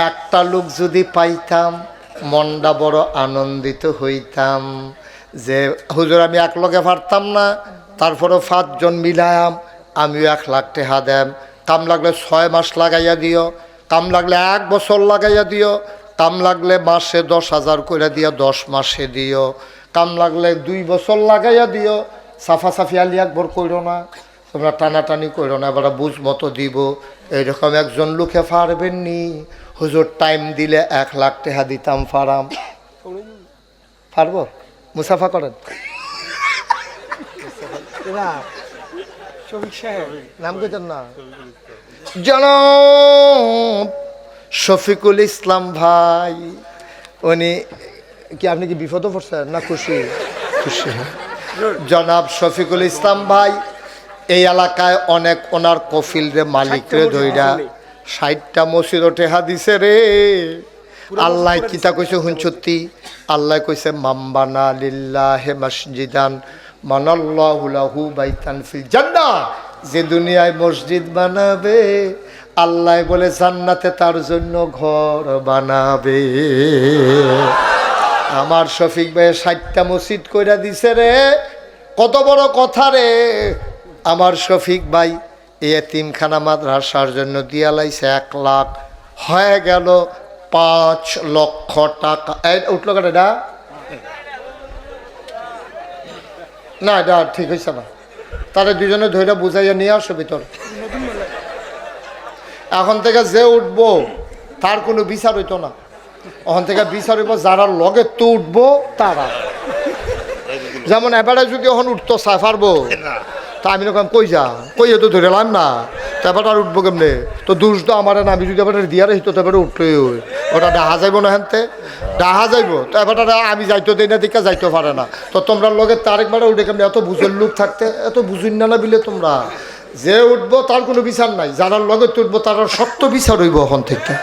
একটা লোক যদি পাইতাম মনটা বড় আনন্দিত হইতাম যে হুজুর আমি 1 লগে পারতাম না, তারপরেও 5 জন মিলাম, আমিও 1 লাখ টাকা দেম। কাম লাগলে 6 মাস লাগাইয়া দিও, কাম লাগলে 1 বছর লাগাইয়া দিও, কাম লাগলে মাসে 10,000 করে দিও, 10 মাসে দিও, কাম লাগলে 2 বছর লাগাইয়া দিও। সাফাসাফি আলি একবার কইরো না, তোমরা টানাটানি কইরো না, এবার বুঝ মতো দিব। এইরকম একজন লোকে পারবেন নি? হুজুর টাইম দিলে 1 লাখ টাকা দিতাম, ফারাম পারবো? মুসাফা করেন নাম কইতেন না? জনাব শফিকুল ইসলাম ভাই, উনি কি, আপনি কি বিপদে পড়ছেন না খুশি? খুশি। জনাব শফিকুল ইসলাম ভাই এই এলাকায় অনেক ওনার কফিলরে মালিকরে ধইরা 60টা মসজিদও টেহা দিছে রে। আল্লাহ কিতা কইছে হুনছতি? আল্লাহ কইছে মাম্বানা লিল্লাহি মসজিদান মানাল্লাহু লাহু বাইতান ফিল জান্নাহ। যে দুনিয়ায় মসজিদ বানাবে আল্লাহ বলে জান্নাতে তার জন্য ঘর বানাবে। আমার শফিক ভাই 60টা মসজিদ কইরা দিছে রে, কত বড় কথা রে। আমার শফিক ভাই এতিমখানা মাদ্রাসার জন্য দিয়া লাইছে 1 লাখ, হয়ে গেল 5 লক্ষ টাকা। উঠলো কেন এটা? না এটা ঠিক হয়েছে না, তারা দুজনে ধৈর্য বুঝাইয়া নিয়ে আসো ভিতর। এখন থেকে যে উঠবো তার কোনো বিচার হইতো না, ওখান থেকে বিচার হইব যারা লগে তো উঠবো তারা। যেমন এবারে যদি এখন উঠতো চাই পারবো, তা আমি রকম কই যা কইয়ে তো ধরে এলাম না, তারপর আর উঠবো কেমনে? তো দোষ তো আমার না, আমি যদি এবার দিয়া রাখি তো এবারে উঠলেই ওটা ডাহা যাইব না, হেনতে ডাহা যাইব তো এবার আমি যাইতো দেই না দিকে যাইতে পারে না। তো তোমরা লগে তারেকবারে উঠে কেমনে? এত বুঝের লোক থাকতে এত বুঝুন না বিলে তোমরা। যে উঠবো তার কোনো বিচার নাই, যারা লগে উঠবো তার শক্ত বিচার হইব ওখান থেকে।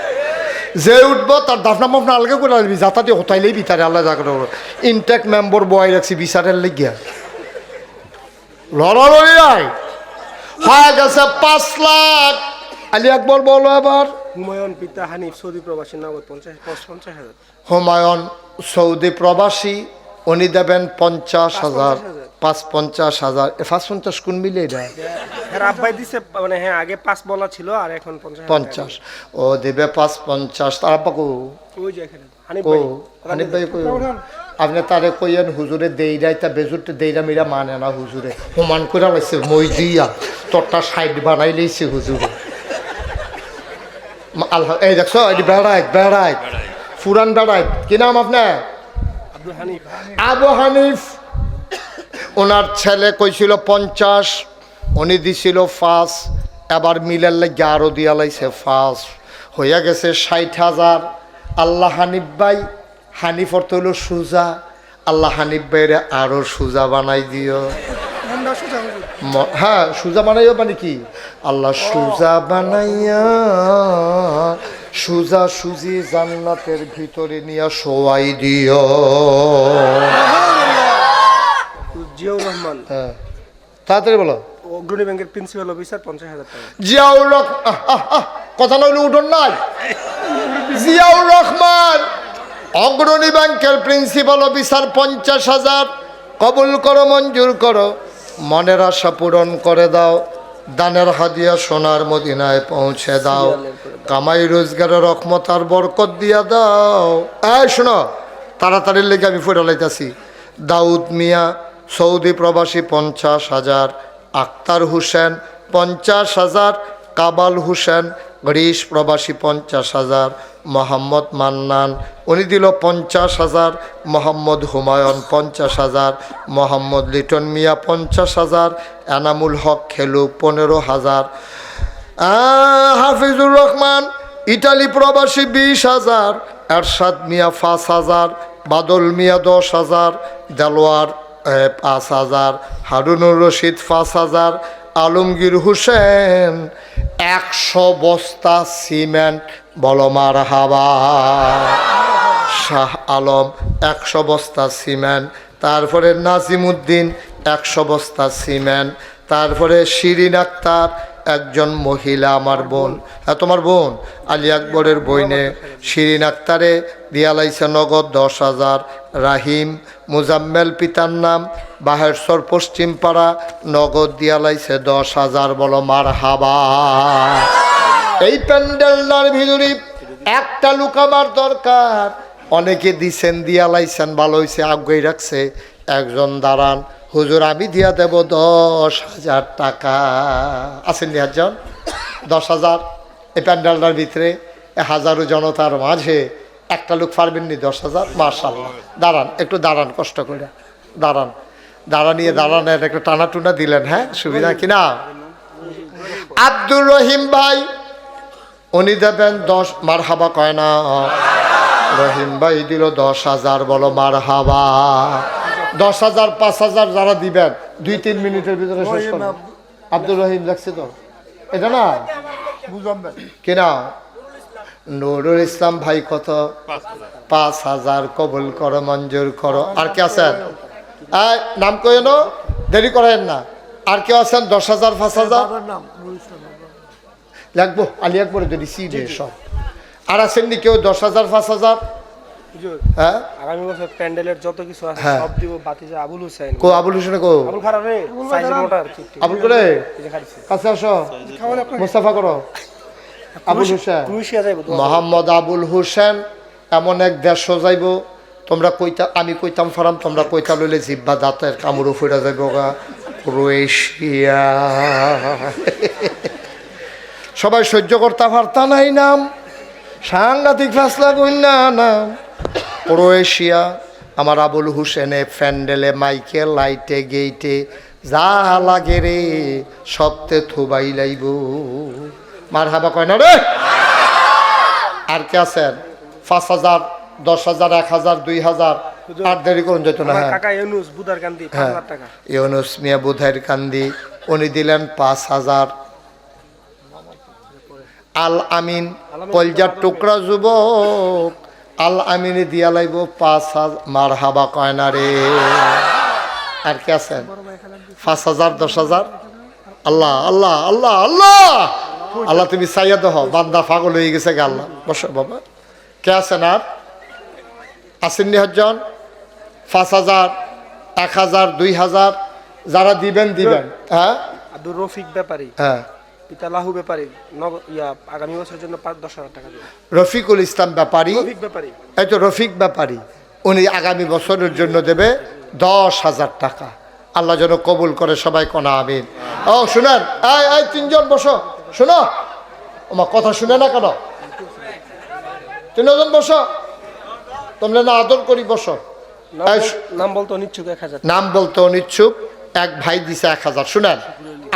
যে উঠবো তার দাফনা মাফনা আলগে করে আসবি, যাতাতে হতাইলেই বিচারে আল্লাহ যা করে। ইনটেক মেম্বার বয় রাখছি বিচারের লেগিয়া লড়ালড়ি আয় হয়ে গেছে 5 লাখ। আলী আকবর বলো এবার। হুমায়ুন পিতা হানিফ সৌদি প্রবাসী নগদ 50,000। হুমায়ুন সৌদি প্রবাসী, উনি দেবেন 50,000। 50,000 50 কোন মিলে এটা? হ্যাঁ আব্বাই দিছে, মানে হ্যাঁ আগে 5 বলা ছিল আর এখন 50। ও দেবে 50। তার আব্বা কো? ওই যে এখানে হানিফ ও ভাই। হানিফ ভাই কই? আপনি তারে কইয়েন হুজুরে দেইরাই তা বেজুরতে দেইরা মিরা মানে না হুজুরে। হুমান করে লাইছে মই দিয়া তোরটা সাইড বানাই লইছে হুজুরে। আল্লাহ এই দেখছো এটি বেড়াই ফুরান বেড়াই। কি নাম আপনার? আব্দুল হানিফ। আবু হানিফ। ওনার ছেলে কইছিল 50, উনি দিছিল 5, এবার মিলের লাগে আরো দিয়া লাইছে 5, হইয়া গেছে 60,000। আল্লাহ হানিফ ভাই, হানিফ অর্থ হইল সুজা, আল্লাহ হানিফ ভাইরে আরো সুজা বানাই দিও। হ্যাঁ সুজা বানাইও মানে কি? আল্লাহ সুজা বানাইয়া সুজা সুজি জান্নাতের ভিতরে নিয়ে শোয়াই দিও। জিয়াউর রহমান। হ্যাঁ তাড়াতাড়ি বলো। অগ্রণী ব্যাংকের প্রিন্সিপাল অফিসার 50,000 টাকা। জিয়াউর রহমান, কথা নইলে উঠোন নাই। জিয়াউর রহমান অগ্রণী ব্যাংকের প্রিন্সিপাল অফিসার 50,000। কবুল করো, মঞ্জুর করো, মনের আশা পূরণ করে দাও, দানের হাদিয়া সোনার মদিনায় পৌঁছে দাও, কামাই রোজগারের রহমত আর বরকত দিয়া দাও। এই শোনো তাড়াতাড়ি লেগে আমি ফুটা লাইতাছি। দাউদ মিয়া সৌদি প্রবাসী 50,000, আক্তার হোসেন 50,000, কাবাল হোসেন গ্রিস প্রবাসী 50,000, মোহাম্মদ মান্নান উনি দিল 50,000, মোহাম্মদ হুমায়ুন 50,000, মোহাম্মদ লিটন মিয়া 50,000, এনামুল হক খেলু 15,000, হাফিজুর রহমান ইটালি প্রবাসী 20,000, এরশাদ মিয়া 5,000, বাদল মিয়া 10,000, দেলোয়ার 5,000, হারুনুর রশিদ 5,000, আলমগীর হোসেন 100 বস্তা সিমেন্ট। বলো মারহাবা। শাহ আলম 100 বস্তা সিমেন্ট। তারপরে নাজিমুদ্দিন 100 বস্তা সিমেন্ট। তারপরে শিরিন আক্তার একজন মহিলা, আমার বোন, হ্যাঁ তোমার বোন আলী আকবরের বইনে শিরিন আক্তারে দিয়া লাইছে নগদ 10,000। রাহিম মুজাম্মেল পিতার নাম বাহেশ্বর পশ্চিম পাড়া নগদ দিয়া লাইছে 10,000। বলো মারহাবা। এই প্যান্ডেলটার ভিতরে একটা লোক আমার দরকার। অনেকে দিছেন দিয়া লাইছেন, ভালো হয়েছে, আগ্রহী রাখছে। একজন দাঁড়ান, হুজুর আমি দিয়া দেব 10,000 টাকা। আছেন নি একজন? 10,000 এই প্যান্ডেলটার ভিতরে হাজারো জনতার মাঝে একটা লোক পারবেন নি 10,000? মাশাআল্লাহ। দাঁড়ান, একটু দাঁড়ান, কষ্ট করে দাঁড়ান। দাঁড়ানিয়ে দাঁড়ানের একটা টানা টুনা দিলেন, হ্যাঁ সুবিধা কিনা? আব্দুর রহিম ভাই উনি দেবেন 10। মারহাবা কয় না? রহিম ভাই দিল 10,000। বলো মারহাবা। 10,000 5,000 যারা দিবেন 2-3 মিনিটের ভিতরে শেষ করবেন। আব্দুর রহিম দেখছে তো এটা না কিনা? নুরুল ইসলাম ভাই কত? 5,000। কবুল করো, মঞ্জুর করো। আর কে আছেন? নাম কইন, দেরি করেন না। আর কেউ আছেন? 10,000 5,000 লাগবো আলী একবারে তো রিসিভ সব। আর আছেননি কেউ 10,000 5,000? হুজুর হ্যাঁ আগামী বছর প্যান্ডেলের যত কিছু আছে হ্যাঁ। সব দিব বাতিজা আবুল হোসেন। কো আবুল হোসেন কো? আবুল খারাপ রে সাইজ মোটার আবুল করে এই যে খাইছে কাছে আসো, মুস্তাফা করো। আবুল হোসেন, ক্রোয়েশিয়া যাইবো তো। মোহাম্মদ আবুল হোসেন এমন এক দেশ যাইব তোমরা কইতা, আমি কইতাম ফারাম, তোমরা কইতা লইলে জিব্বা দাঁতের কামড় ফুটা যাইব গা। ক্রোয়েশিয়া সবাই সহ্য করতে পারতা নাই নাম, সাংঘাতিক ফাসলা কইনা নাম ক্রোয়েশিয়া। আমার আবুল হোসেনে প্যান্ডেলে মাইকে লাইটে গেইটে যা লাগে রে সপ্তে থুবাই লাইব। মার হাবা কয় না রে। আর কে আছেন? 5,000 10,000 1,000 2,000 আর দেরি করুন যেত না। আমার হ্যাঁ কাকা ইউনুস বুদার কান্দি হ্যাঁ 5,000 টাকা। ইউনুস মিয়া বুধাইর কান্দি উনি দিলেন 5,000। আল আমিন কলজার টুকরা যুবক আল আমিনে দিয়া লাইব 5,000। মার হাবা কয় না রে। আর কে আছেন? 5,000 10,000। আল্লাহ আল্লাহ আল্লাহ আল্লাহ আল্লাহ তুমি চাইয়া দেহ, বান্দা পাগল হয়ে গেছে গে। আল্লাহ বসো বাবা। কে আছেন? আর আসেননি হজন? 5,000 1,000 2,000 যারা দিবেন দিবেন। হ্যাঁ আব্দুর রফিক ব্যাপারী হ্যাঁ পিতা লাহু ব্যাপারী আগামী বছরের জন্য 10,000 টাকা দেবে। রফিকুল ইসলাম ব্যাপারী, রফিক ব্যাপারী এই তো রফিক ব্যাপারী, উনি আগামী বছরের জন্য দেবে 10,000 টাকা। আল্লাহ যেন কবুল করে সবাই কোনা আমিন। ও শুনেন, এই 3জন বসো, শোনো আমার কথা শুনে না কেন? 3জন বসো, তোমরা না আদর করি বসো। নাম বলতো অনিচ্ছুক 1,000। নাম বলতে অনিচ্ছুক এক ভাই দিছে 1,000। শুনেন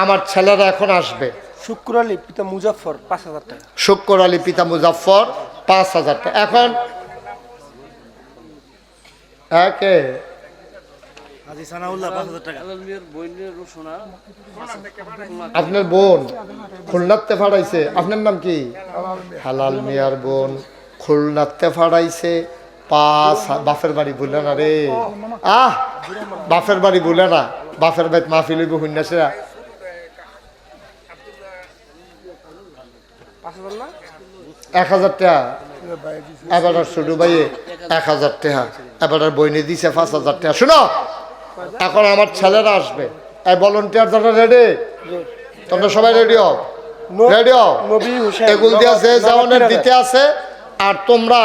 আমার ছেলেরা এখন আসবে। শুক্র আলী পিতা মুজাফফর 5,000 টাকা। শুক্র আলী পিতা মুজাফফর 5,000 টাকা। এখন কে? আপনার বোন খুলনাতে ফাড়াইছে। আপনার নাম কি? হালাল মিয়ার বোন খুলনাতে ফাড়াইছে 5,000। বাপের বাড়ি বলে না রে, বাপের বাড়ি বলে না, বাপের বাড়ি মাহফিল হুন্যাসেরা 5,000 না 1,000 টাকা। এবার ছোট ভাইয়ে 1,000 টাকা, এবার বইনে দিছে 5,000 টাকা। শুনো এখন আমার ছেলেরা আসবে, এই ভলেন্টিয়ার যারা রেডি, তোমরা সবাই রেডি হও, রেডি হও। নবী হোসেন এগুল দিয়া যে জাওয়ানের দিতে আছে। আর তোমরা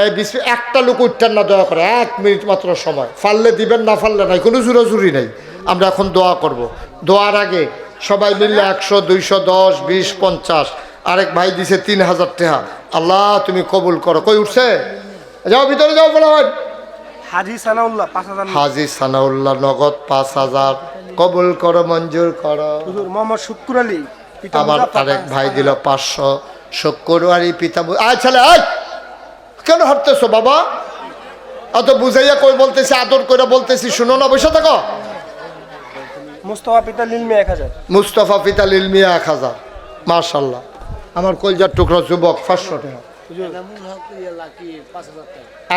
এই একটা লোক উঠতেন না, দয়া করে 1 মিনিট মাত্র সময়, ফাললে দিবেন না ফাললে নাই, কোনো জুরাজুরি নেই। আমরা এখন দোয়া করব। দোয়ার আগে সবাই মিললে 100 200 10 20 50। আরেক ভাই দিছে 3,000 টাকা। আল্লাহ তুমি কবুল করো। কই উঠছে? যাও ভিতরে যাও, বলা হয়। হাজী সানাউল্লাহ 5,000। হাজী সানাউল্লাহ নগদ 5,000। কবুল করো, মঞ্জুর করো। হুজুর মোহাম্মদ শুক্র আলী পিতা আমার মুজাফফর আরেক ভাই দিল 500। শুক্রবারই পিতা আয় ছেলে আয়, কেন হাঁটতেছো বাবা? অত বুঝাইয়া কই বলতেছি, আদর করে বলতেছি, শুনো না, বসে থাকো। মুস্তাফা পিতা লিলমি 1,000। মুস্তফা পিতা লিলমিয়া 1,000। মাশাল্লাহ আমার কলজার টুকরা যুবক 500 টাকা।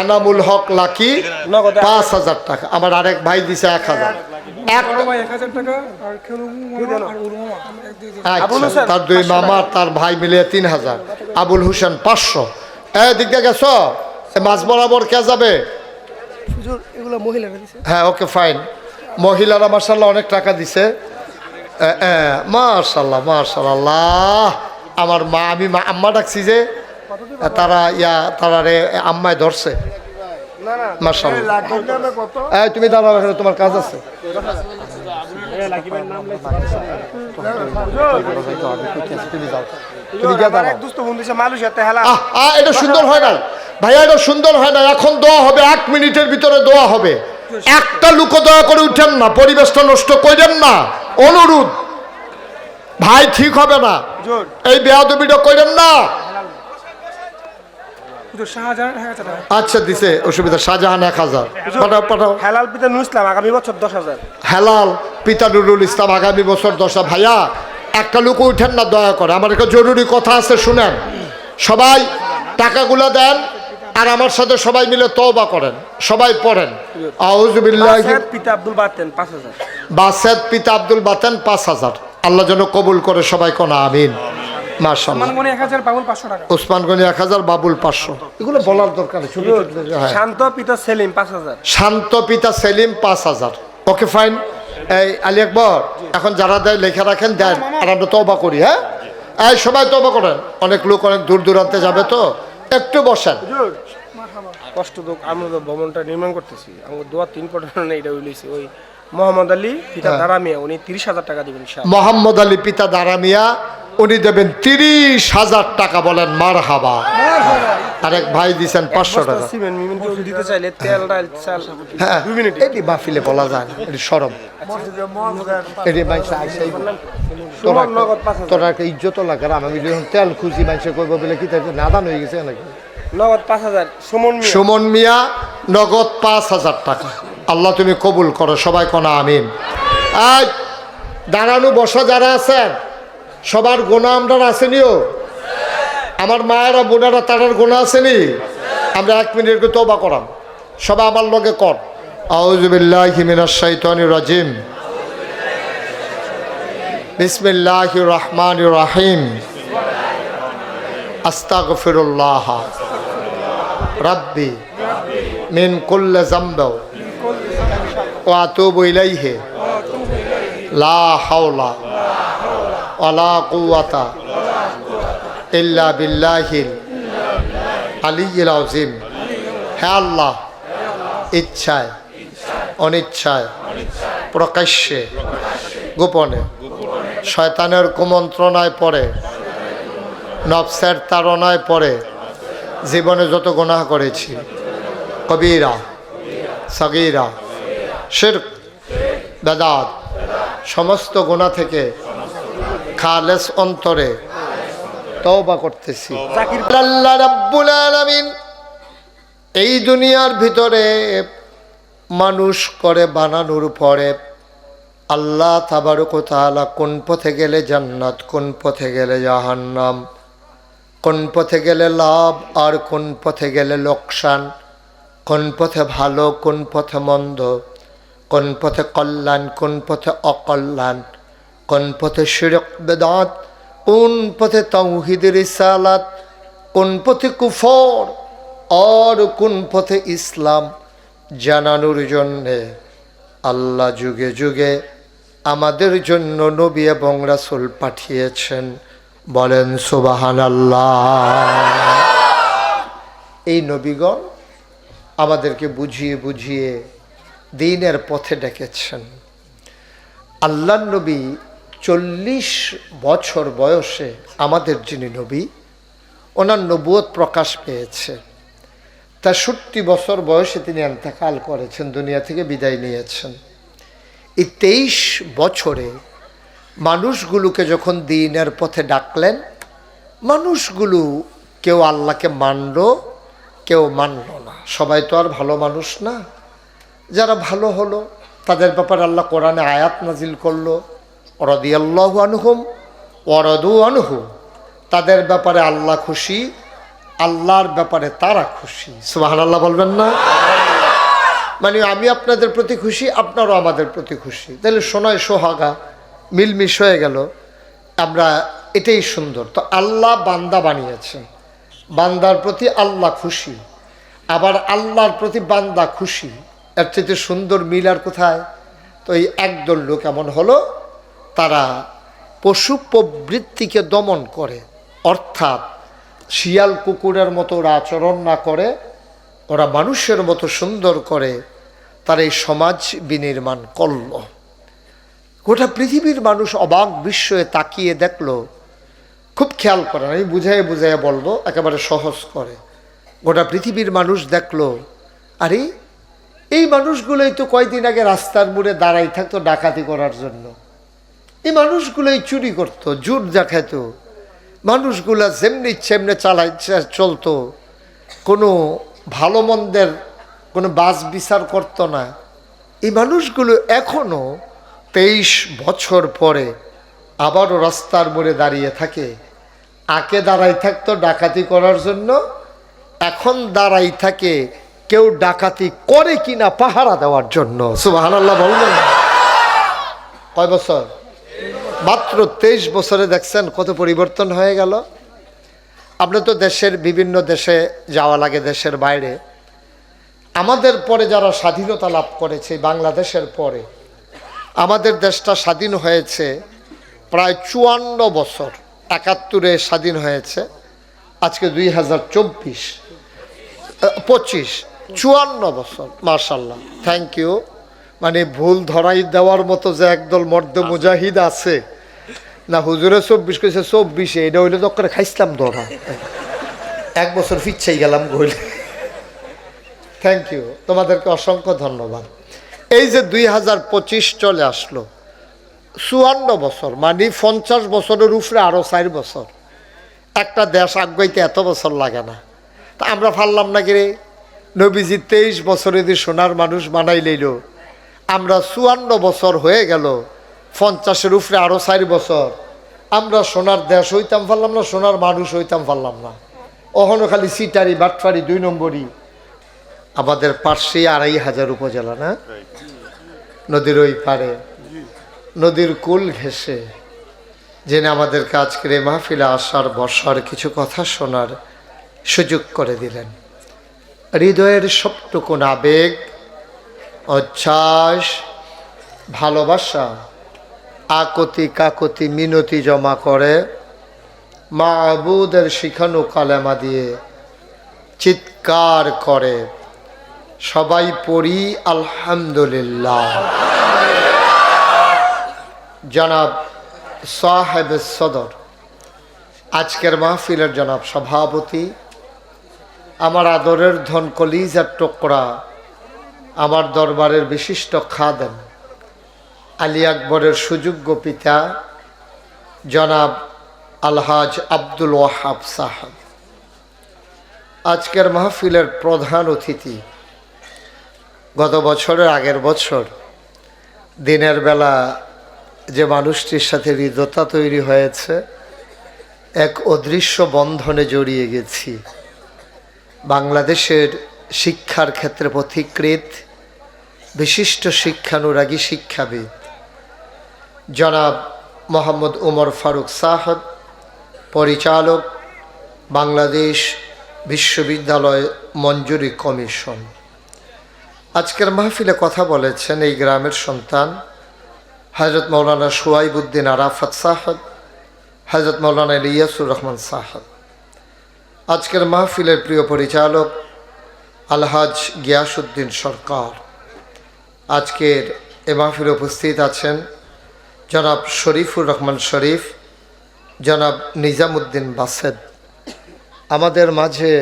আনামুল হক লাকি নগদ 5,000 টাকা। আমার আরেক ভাই দিছে 1,000। আচ্ছা, তার 2 মামা তার ভাই মিলিয়ে 3,000। আবুল হোসেন 500। দিকে গেছো, মাছ বরাবর কে যাবে? হুজুর এগুলো মহিলারা দিছে। হ্যাঁ ওকে ফাইন। মহিলারা মার্শাল্লাহ অনেক টাকা দিছে। মার্শাল্লাহ মার্শাল্লাহ। আমার মা, আমি আম্মা ডাকছি যে তারা তারা রে আম্মায় ধরছে। না না মার্শাল্লাহ। কত তুমি দাঁড়াও, এখানে তোমার কাজ আছে। তুমি গিয়ে দাঁড়াও। দোস্ত ফোন দিছে মালয়েশিয়াতে হেলা। এটা সুন্দর হয় না ভাইয়া, এটা সুন্দর হয় না। এখন দোয়া হবে, 1 মিনিটের ভিতরে দোয়া হবে। একটা লোক দয়া করে উঠেন না, পরিবেশটা নষ্ট করেন না, অনুরোধ ভাই, ঠিক হবে না। হুজুর এই বেয়াদবিটা করেন না। হুজুর শাহজাহান 1,000 টাকা। আচ্ছা দিছে, অসুবিধা। শাহজাহান 1,000। পাঠাও পাঠাও। হেলাল পিতা নুরুল ইসলাম আগামী বছর 10,000। হেলাল পিতা নুরুল ইসলাম আগামী বছর 10,000। ভাইয়া একটা লোক উঠেন না দয়া করে, আমার একটা জরুরি কথা আছে, শুনেন। সবাই টাকাগুলো দেন আর আমার সাথে সবাই মিলে তওবা করেন, সবাই পড়েন আউযু বিল্লাহি। বাসেদ পিতা আব্দুল বাতেন 5,000। বাসেদ পিতা আব্দুল বাতেন 5,000। আল্লাহ যেন কবুল করে, সবাই কোনা আমিন। মাশাআল্লাহ। ওসমান গনি 1000, বাবুল 500 টাকা। ওসমান গনি 1000, বাবুল 500। এগুলো বলার দরকার নেই, ছোট ছোট। হ্যাঁ, শান্ত পিতা সেলিম 5000। শান্ত পিতা সেলিম 5000। Okay fine. এই আলী আকবর, এখন যারা দেয় লেখা রাখেন, দেন, আর আমরা তওবা করি। হ্যাঁ, এই সবাই তওবা করেন, অনেক লোক অনেক দূর দূরান্তে যাবে, তো একটু বসেন। কষ্ট তো আমরা তো ভবনটা নির্মাণ করতেছি, আমাদের দোয়া 3 পটানো না, এটা হইলেছে ওই মোহাম্মদ আলী পিতা দারামিয়া, উনি 30,000 টাকা দিবেন ইনশাআল্লাহ। মোহাম্মদ আলী পিতা দারামিয়া, উনি দেবেন 30,000 টাকা। বলেন মারহাবা। আরেক ভাই দিছেন 500 টাকা। সিমেন্ট মিমেন্ট কেউ দিতে চাইলে তেল ডাল চাল হ্যাঁ, 2 মিনিট। এটি মাহফিলে বলা যায় না, এটি শরম। এটি মাইসা আইসাই সুমন নগদ 5000। তোরা একটা ইজ্জত লাগে। আর আমি যখন তেল খুঁজি মানুষে করবো বলে কি তাই নাদান হয়ে গেছে নাকি? নগদ 5000 সুমন মিয়া। সুমন মিয়া নগদ 5000 টাকা। আল্লাহ তুমি কবুল করো, সবাই কোনা আমিন। আজ দাঁড়ানো বসা যারা আছেন, সবার গোনা আমরা আসেনিও। আমার মায়েরা বোনেরা তারার গোনা আসেনি। আমরা 1 মিনিট করে তওবা করাম, সবাই আমার লগে কর। আউযু বিল্লাহি মিনাশ শাইতানির রাজিম। বিসমিল্লাহির রহমানির রহিম। আস্তাগফিরুল্লাহ রাব্বি মিন কুল্লি যামবি ওয়া আতুবু ইলাইহি লা হাওলা ওয়ালা কুওয়াতা ইল্লা বিল্লাহিল আলিয়্যিল আযীম। হে আল্লাহ, ইচ্ছায় অনিচ্ছায় প্রকাশ্যে গোপনে শয়তানের কুমন্ত্রণায় পড়ে, নফসের তাড়নায় পড়ে জীবনে যত গুনাহ করেছি, কবিরা সগীরা শিরক বেদাত, সমস্ত গুনাহ থেকে খালেস অন্তরে তওবা করতেছি। আল্লাহ রাব্বুল আলামিন এই দুনিয়ার ভিতরে মানুষ করে বানানোর পরে আল্লাহ তাবারক ওয়া তাআলা কোন পথে গেলে জান্নাত, কোন পথে গেলে জাহান্নাম, কোন পথে গেলে লাভ আর কোন পথে গেলে লোকসান, কোন পথে ভালো কোন পথে মন্দ, কোন পথে কল্যাণ কোন পথে অকল্যাণ, কোন পথে শিরক বেদাত, কোন পথে তাওহীদ রিসালাত, কোন পথে কুফর আর কোন পথে ইসলাম জানানোর জন্যে আল্লাহ যুগে যুগে আমাদের জন্য নবী এবং রাসূল পাঠিয়েছেন। বলেন সুবহানাল্লাহ। এই নবীগণ আমাদেরকে বুঝিয়ে বুঝিয়ে দ্বীনের পথে ডেকেছেন। আল্লাহর নবী 40 বছর বয়সে আমাদের যিনি নবী, ওনার নবুয়ত প্রকাশ পেয়েছে। 63 বছর বয়সে তিনি ইন্তেকাল করেছেন, দুনিয়া থেকে বিদায় নিয়েছেন। এই 23 বছরে মানুষগুলোকে যখন দ্বীনের পথে ডাকলেন, মানুষগুলো কেউ আল্লাহকে মানল, কেউ মানল না। সবাই তো আর ভালো মানুষ না। যারা ভালো হলো তাদের ব্যাপারে আল্লাহ কোরআনে আয়াত নাজিল করলো, রাদিয়াল্লাহু আনহুম ওয়া রাদু আনহু। তাদের ব্যাপারে আল্লাহ খুশি, আল্লাহর ব্যাপারে তারা খুশি। সুবহানাল্লাহ বলবেন না? মানে আমি আপনাদের প্রতি খুশি, আপনারাও আমাদের প্রতি খুশি, তাহলে সোনায় সোহাগা মিলমিশ হয়ে গেল। আমরা এটাই সুন্দর। তো আল্লাহ বান্দা বানিয়েছেন, বান্দার প্রতি আল্লাহ খুশি, আবার আল্লাহর প্রতি বান্দা খুশি। এর চেয়ে সুন্দর মিল আর কোথায়? তো এই একদল লোক এমন হলো, তারা পশু প্রবৃত্তিকে দমন করে, অর্থাৎ শিয়াল কুকুরের মতো ওরা আচরণ না করে, ওরা মানুষের মতো সুন্দর করে তারা এই সমাজ বিনির্মাণ করল। গোটা পৃথিবীর মানুষ অবাক বিস্ময়ে তাকিয়ে দেখলো। খুব খেয়াল করেন, আমি বুঝাইয়ে বুঝাইয়ে বলবো, একেবারে সহজ করে। গোটা পৃথিবীর মানুষ দেখলো, আরে এই মানুষগুলোই তো কয়দিন আগে রাস্তার মোড়ে দাঁড়াই থাকতো ডাকাতি করার জন্য, এই মানুষগুলোই চুরি করতো, জুট দেখাতো, মানুষগুলা যেমনি সেমনি চলতো, কোনো ভালো মন্দের কোনো বাস বিচার করতো না। এই মানুষগুলো এখনও 23 বছর পরে আবারও রাস্তার মোড়ে দাঁড়িয়ে থাকে। আগে দাঁড়াই থাকতো ডাকাতি করার জন্য, এখন দাঁড়াই থাকে কেউ ডাকাতি করে কিনা পাহারা দেওয়ার জন্য। সুবহানাল্লাহ বলবেন? কয় বছর? মাত্র 23 বছরে দেখছেন কত পরিবর্তন হয়ে গেল। আপনি তো দেশের বিভিন্ন দেশে যাওয়া লাগে, দেশের বাইরে। আমাদের পরে যারা স্বাধীনতা লাভ করেছে, বাংলাদেশের পরে আমাদের দেশটা স্বাধীন হয়েছে প্রায় 54 বছর। 71-এ স্বাধীন হয়েছে, আজকে 2024-25, 54 বছর। মাশাল্লাহ, থ্যাংক ইউ। মানে ভুল ধরাই দেওয়ার মতো যে একদল মর্দ মুজাহিদ আছে না, হুজুরে 24 কইছে, 24-এ এটা হইলে তো করে খাইছিলাম ধরা, 1 বছর পিছাই গেলাম কইলে। থ্যাংক ইউ, তোমাদেরকে অসংখ্য ধন্যবাদ। এই যে 2025 চলে আসলো, 54 বছর, মানে 50 বছরের উপরে আরো 4 বছর। একটা দেশ আগাইতে এত বছর লাগে না, তা আমরা পারলাম না কি রে? নবীজি 23 বছরে যদি সোনার মানুষ বানাই লইল, আমরা 54 বছর হয়ে গেল, 50-এর উপরে আরো 4 বছর, আমরা সোনার দেশ হইতাম পারলাম না, সোনার মানুষ হইতাম পারলাম না। ওখানে খালি সিটারি বাটফারি 2 নম্বরই। আমাদের পাশে 2500 উপজেলা না, নদীর ওই পারে, নদীর কুল ঘেঁষে জেনে আমাদেরকে আজকের এই মাহফিলে আসার বসার কিছু কথা শোনার সুযোগ করে দিলেন। হৃদয়ের সবটুকুন আবেগ, উচ্ছ্বাস, ভালোবাসা, আকতি কাকতি মিনতি জমা করে মাবুদের শিখানো কালেমা দিয়ে চিৎকার করে সবাই পড়ি আলহামদুলিল্লাহ। জনাব সাহেব সদর, আজকের মাহফিলের জনাব সভাপতি, আমার আদরের ধন কলিজার টুকরা, আমার দরবারের বিশিষ্ট খাদেম, আলী আকবরের সুযোগ্য পিতা জনাব আলহাজ আব্দুল ওয়াহাব সাহেব, আজকের মাহফিলের প্রধান অতিথি। গত বছরের আগের বছর দিনের বেলা যে মানুষটির সাথে হৃদ্যতা তৈরি হয়েছে, এক অদৃশ্য বন্ধনে জড়িয়ে গেছি। বাংলাদেশের শিক্ষার ক্ষেত্রে পথিকৃৎ, বিশিষ্ট শিক্ষানুরাগী শিক্ষাবিদ জনাব মোহাম্মদ উমর ফারুক সাহেব, পরিচালক বাংলাদেশ বিশ্ববিদ্যালয় মঞ্জুরি কমিশন। আজকের মাহফিলে কথা বলেছেন এই গ্রামের সন্তান হযরত মৌলানা সুয়াইবুদ্দিন আরাফাত সাহেব, হযরত মৌলানা ইলিয়াসুর রহমান সাহেব। আজকের মাহফিলের প্রিয় পরিচালক আলহাজ গিয়াসউদ্দিন সরকার। আজকের এ মাহফিলে উপস্থিত আছেন জনাব শরীফুর রহমান শরীফ, জনাব নিজামুদ্দিন বাসেদ। আমাদের মাঝে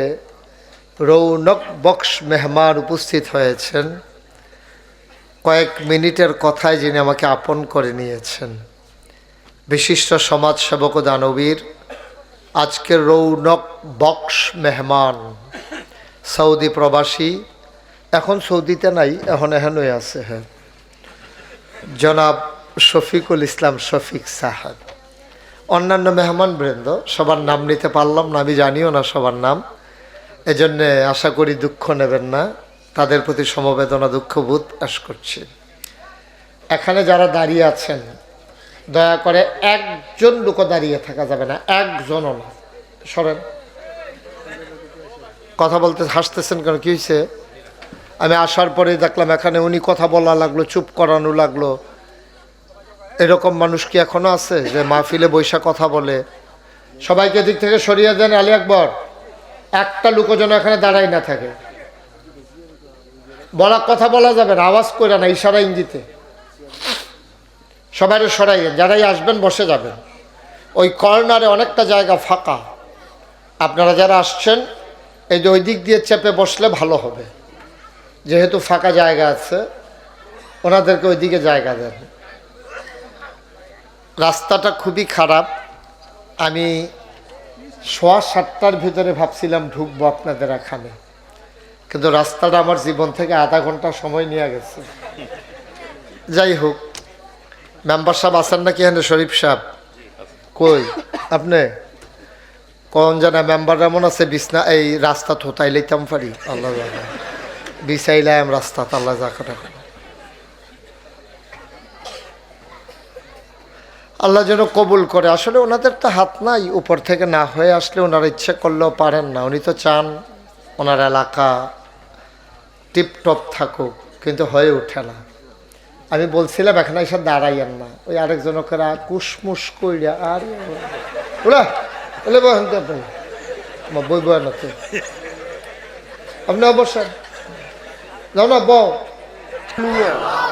রৌনক বক্স মেহমান উপস্থিত হয়েছেন। কয়েক মিনিটের কথায় যিনি আমাকে আপন করে নিয়েছেন, বিশিষ্ট সমাজসেবক ও দানবীর, আজকের রৌনক বক্স মেহমান, সৌদি প্রবাসী, এখন সৌদিতে নাই, এখন এখানেই আছে, হ্যাঁ, জনাব শফিকুল ইসলাম শফিক সাহেব। অন্যান্য মেহমান বৃন্দ সবার নাম নিতে পারলাম না, আমি জানিও না সবার নাম, এজন্যে আশা করি দুঃখ নেবেন না, তাদের প্রতি সমবেদনা দুঃখবোধ প্রকাশ করছি। এখানে যারা দাঁড়িয়ে আছেন, দয়া করে একজন লোকও দাঁড়িয়ে থাকা যাবে না, একজনও না, সরেন। কথা বলতে হাসতেছেন কেন, কি হয়েছে? আমি আসার পরে দেখলাম এখানে উনি কথা বলা লাগলো, চুপ করানো লাগলো। এরকম মানুষ কি এখনো আছে যে মাহফিলে বৈশা কথা বলে? সবাইকে দিক থেকে সরিয়ে দেন। আলী আকবর, একটা লোকও যেন এখানে দাঁড়াই না থাকে। বলা কথা বলা যাবে না, আওয়াজ করে না, ইশারা ইঙ্গিতে সবাই সরাইয়েন। যারাই আসবেন বসে যাবেন। ওই কর্নারে অনেকটা জায়গা ফাঁকা, আপনারা যারা আসছেন এই যে ওই দিক দিয়ে চেপে বসলে ভালো হবে, যেহেতু ফাঁকা জায়গা আছে। ওনাদেরকে ওই দিকে জায়গা দেন। রাস্তাটা খুবই খারাপ। আমি 7:15 ভিতরে ভাবছিলাম ঢুকবো আপনাদের এখানে, কিন্তু রাস্তাটা আমার জীবন থেকে আধা ঘন্টা সময় নিয়ে গেছে। যাই হোক, মেম্বার সাহেব আছেন নাকি এখানে? শরীফ সাহেব কই? আপনি কোন জানা মেম্বার এমন আছে বিছনা এই রাস্তা থোতাই লইতাম পারি, আল্লাহ বিছাইলাম রাস্তা, আল্লাহ জাকাটা। আল্লাহ যেন কবুল করে। আসলে ওনাদের তো হাত নাই, উপর থেকে না হয়ে আসলে ওনারা ইচ্ছে করলেও পারেন না। উনি তো চান ওনার এলাকা টিপটপ থাকুক, কিন্তু হয়ে ওঠে না। আমি বলছিলাম এখানে এসে দাঁড়াইয়েন না, ওই আরেকজনকেরা কুসমুস কইরা আর ওরা এলে বসেন তো আপনি, আমার বই বয় না তো, আপনি অবশ্যই যাও না বউ,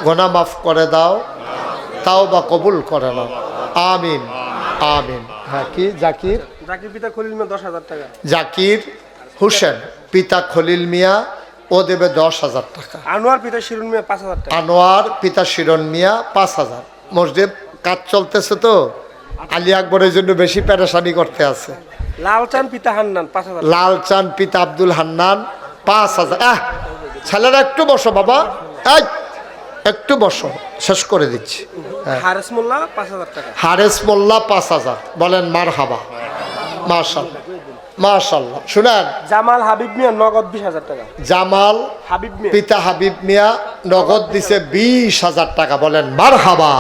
গোনা মাফ করে দাও, তাও বা কবুল করে না। আমিন আমিন। হ্যাঁ কি জাকির? জাকির পিতা খলিল মিয়া 10,000 টাকা। জাকির হোসেন পিতা খলিল মিয়া, ও দেবে 10,000 টাকা। আনোয়ার পিতা শিরুন মিয়া 5,000 টাকা। আনোয়ার পিতা শিরন মিয়া 5,000। মসজিদ কাজ চলতেছে তো আলী আকবরের জন্য বেশি পেরেশানি করতে আছে। লালচান পিতা হান্নান 5,000 টাকা। লালচান পিতা আব্দুল হান্নান 5,000। ছেলেরা একটু বসো বাবা, এই একটু বসো, শেষ করে দিচ্ছি। হারেস মোল্লা 5,000 টাকা। হারেস মোল্লা 5,000। বলেন মার হাবা, মাশাল্লাহ মাশাল্লাহ। শুনেন, জামাল হাবিব মিয়া নগদ 20,000 টাকা। জামাল হাবিব মিয়া পিতা হাবিব মিয়া নগদ দিছে 20,000 টাকা। বলেন মার হাবা,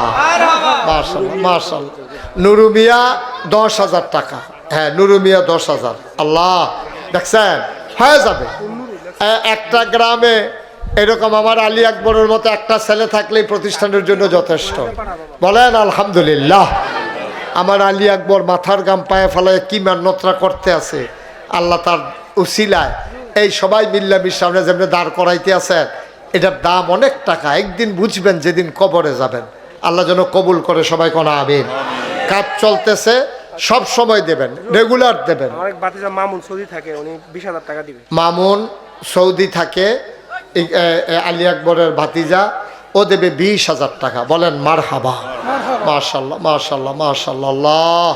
মাশাল্লাহ মাশাল্লাহ। নুরু মিয়া 10,000 টাকা। হ্যাঁ নুরু মিয়া 10,000। আল্লাহ দেখছেন হয়ে যাবে। একটা গ্রামে এরকম আমার আলী আকবরের মতো একটা ছেলে থাকলেই প্রতিষ্ঠানের জন্য যথেষ্ট। বলেন আলহামদুলিল্লাহ। আমার আলী আকবর মাথার গাম পায়ে ফেলায় কি মান্যতরা করতে আছে, আল্লাহ তার উসিলায় এই সবাই মিল্লামির সামনে যেমনি দাঁড় করাইতে আছেন, এটার দাম অনেক টাকা। একদিন বুঝবেন যেদিন কবরে যাবেন। আল্লাহ যেন কবুল করে, সবাই কোন আমিন। কাজ চলতেছে, সব সময় দেবেন, রেগুলার দেবেন। আমার এক ভাতিজা মামুন সৌদি থাকে, উনি 20,000 টাকা দিবে। মামুন সৌদি থাকে, আলী আকবরের ভাতিজা, ও দেবে 20,000 টাকা। বলেন মার হাবা, মাশাল্লাহ মাশাল্লাহ মাশাল্লাহ। আল্লাহ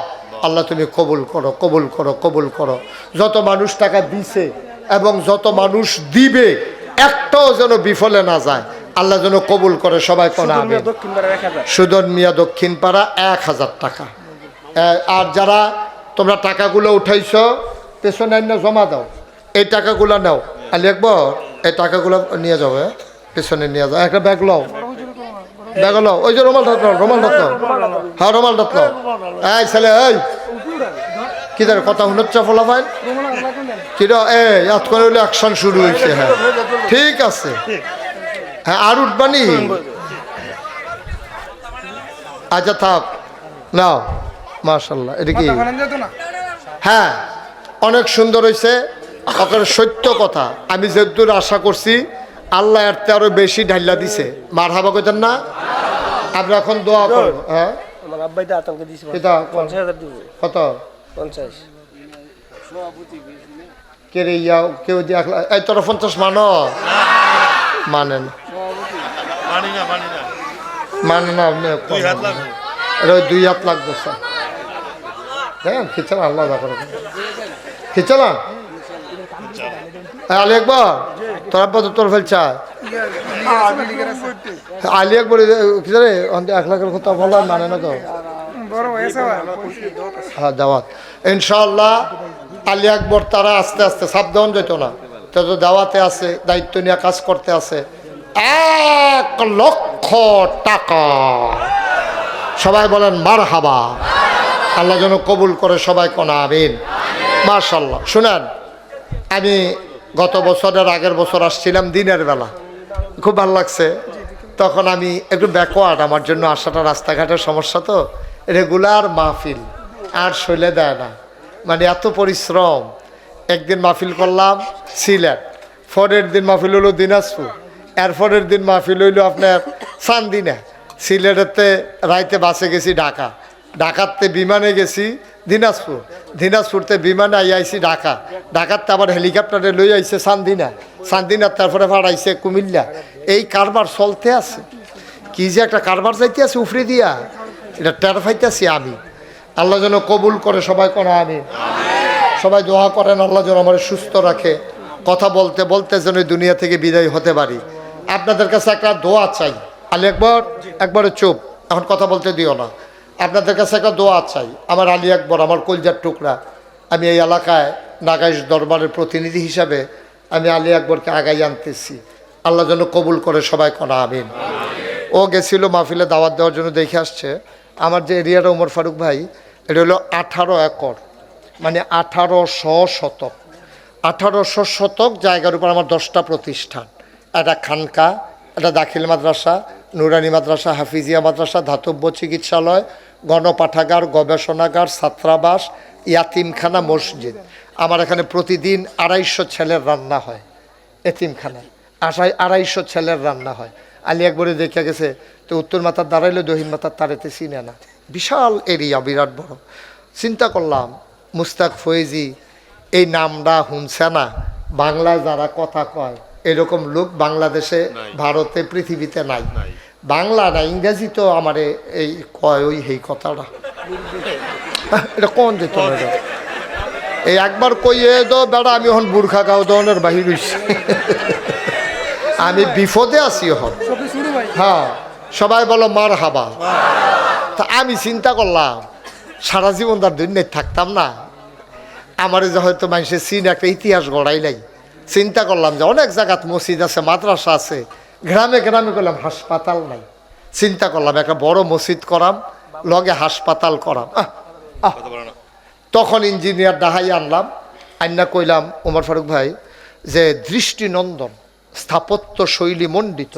আল্লাহ তুমি কবুল করো, কবুল করো, কবুল করো। যত মানুষ টাকা দিছে এবং যত মানুষ দিবে, একটাও যেন বিফলে না যায়। আল্লাহ যেন কবুল করে, সবাই কোন আমিন। দক্ষিণ পাড়া 1,000। সুদন মিয়া দক্ষিণ পাড়া 1,000 টাকা। আর যারা তোমরা টাকাগুলো উঠাইছ পেছনে না জমা দাও, এই টাকাগুলো নাও। আলী আকবর এই টাকাগুলো নিয়ে যাও, পেছনে নিয়ে যাও। একটা ব্যাগ লও, ব্যাগ লও, ওই যে রুমাল ডাত লও, রুমাল ডাত লও। হ্যাঁ রুমাল ডাত লও। এই ছেলে, এই কি ধরে কথা শুনছ ফলা ভাই কি ইয়াদ করে হইলে অ্যাকশন শুরু হয়েছে। হ্যাঁ ঠিক আছে। হ্যাঁ আর উঠবানি, আচ্ছা থাক নাও। মাশাল্লাহ। এটা কি? হ্যাঁ অনেক সুন্দর হয়েছে। আপনার সত্য কথা, আমি যেদূর আশা করছি আল্লাহ এর আরো বেশি ঢাইলা দিছে। মার হাবা কইতেন না? আমরা এখন দোয়া করব। হ্যাঁ আমার আব্বাই তো আতঙ্কে দিছে এটা 50,000 দিব। কত? 50। কে রে ইয়া কেউ দিয়ে এই তোরা 50 মানো? মানে না, মানে না। আপনি 2 হাত লাগবে স্যার। হ্যাঁ খিচালা আল্লাহ যা করে খিচালা। আলী আকবর তোর আব্বা তো তোর ফেলছা আলী আকবর খিচারে 1 লাখের কথা বলা মানে না তো। হ্যাঁ দাওয়াত ইনশাআল্লাহ। আলী আকবর তারা আস্তে আস্তে সাবধান যেত না, তো দাওয়াতে আছে, দায়িত্ব নিয়ে কাজ করতে আছে। 1 লক্ষ টাকা। সবাই বলেন মার হাবা। আল্লাহ যেন কবুল করে, সবাই কোন আমিন। মাশাল্লাহ। শুনেন, আমি গত বছরের আগের বছর আসছিলাম দিনের বেলা, খুব ভালো লাগছে। তখন আমি একটু ব্যাকওয়ার্ড, আমার জন্য আসাটা রাস্তাঘাটের সমস্যা, তো রেগুলার মাহফিল আর শৈলে দেয় না, মানে এত পরিশ্রম। একদিন মাহফিল করলাম সিলেট, পরের দিন মাহফিল হলো দিনাজপুর, এরপরের দিন মাহফিল হইল আপনার চান্দিনা। সিলেটেতে রাইতে বাসে গেছি ঢাকা, ঢাকাতে বিমানে গেছি দিনাজপুর, দিনাজপুরতে বিমানে আইসি ঢাকা, ঢাকাতে আবার হেলিকপ্টারে লই আইছে চান্দিনা, চান্দিনার তারপরে ভাড়াইছে কুমিল্লা। এই কারবার চলতে আছে। কি যে একটা কারবার যাইতে আছে উফরে দিয়া, এটা টের পাইতেছি আমি। আল্লাহ যেন কবুল করে, সবাই কোন আমিন। সবাই দোয়া করেন আল্লাহ যেন আমার সুস্থ রাখে, কথা বলতে বলতে যেন দুনিয়া থেকে বিদায় হতে পারি। আপনাদের কাছে একটা দোয়া চাই। আলী আকবর একবারে চুপ, এখন কথা বলতে দিও না। আপনাদের কাছে একটা দোয়া চাই। আমার আলী আকবর আমার কলজার টুকরা, আমি এই এলাকায় নাগাইশ দরবারের প্রতিনিধি হিসাবে আমি আলী আকবরকে আগাই আনতেছি। আল্লাহ যেন কবুল করে, সবাই কোন আমিন। ও গেছিল মাহফিলে দাওয়াত দেওয়ার জন্য, দেখে আসছে। আমার যে এরিয়াটা ওমর ফারুক ভাই, এটা হলো 18 একর, মানে 1800 শতক। 1800 শতক জায়গার উপর আমার 10টা প্রতিষ্ঠান, একটা খানকা, একটা দাখিল মাদ্রাসা, নুরানি মাদ্রাসা, হাফিজিয়া মাদ্রাসা, ধাতব্য চিকিৎসালয়, গণপাঠাগার, গবেষণাগার, ছাত্রাবাস, ইয়াতিমখানা, মসজিদ। আমার এখানে প্রতিদিন 250 ছেলের রান্না হয়। এতিমখানায় 250 ছেলের রান্না হয়। আলী একবারে দেখে গেছে, তো উত্তর মাথার দাঁড়াইলে দহিন মাথার তারেতে চিনে না। বিশাল এরিয়া, বিরাট বড়। চিন্তা করলাম মুস্তাক ফয়েজি এই নামটা শুনছে না, বাংলায় যারা কথা কয় এরকম লোক বাংলাদেশে, ভারতে, পৃথিবীতে নাই। বাংলা না ইংরেজি তো আমার এই কয় ওই এই কথাটা এটা কোন যেত না এটা। এই একবার কইয়ে দো বেড়া, আমি এখন বুর্খা গাও দনের বাহির হইছি, আমি বিপদে আছি এখন। হ্যাঁ, সবাই বলো মার হাবা। তা আমি চিন্তা করলাম সারা জীবন তার দুনিয়ায় থাকতাম না, আমার যে হয়তো মানুষের চীন একটা ইতিহাস গড়াইলাই। চিন্তা করলাম যে অনেক জায়গাত মসজিদ আছে, মাদ্রাসা আছে, গ্রামে গ্রামে করলাম হাসপাতাল নাই। চিন্তা করলাম একটা বড় মসজিদ করাম, লগে হাসপাতাল করাম। তখন ইঞ্জিনিয়ার ডাহাই আনলাম, আইনা কইলাম ওমর ফারুক ভাই যে দৃষ্টিনন্দন, স্থাপত্য শৈলী মণ্ডিত,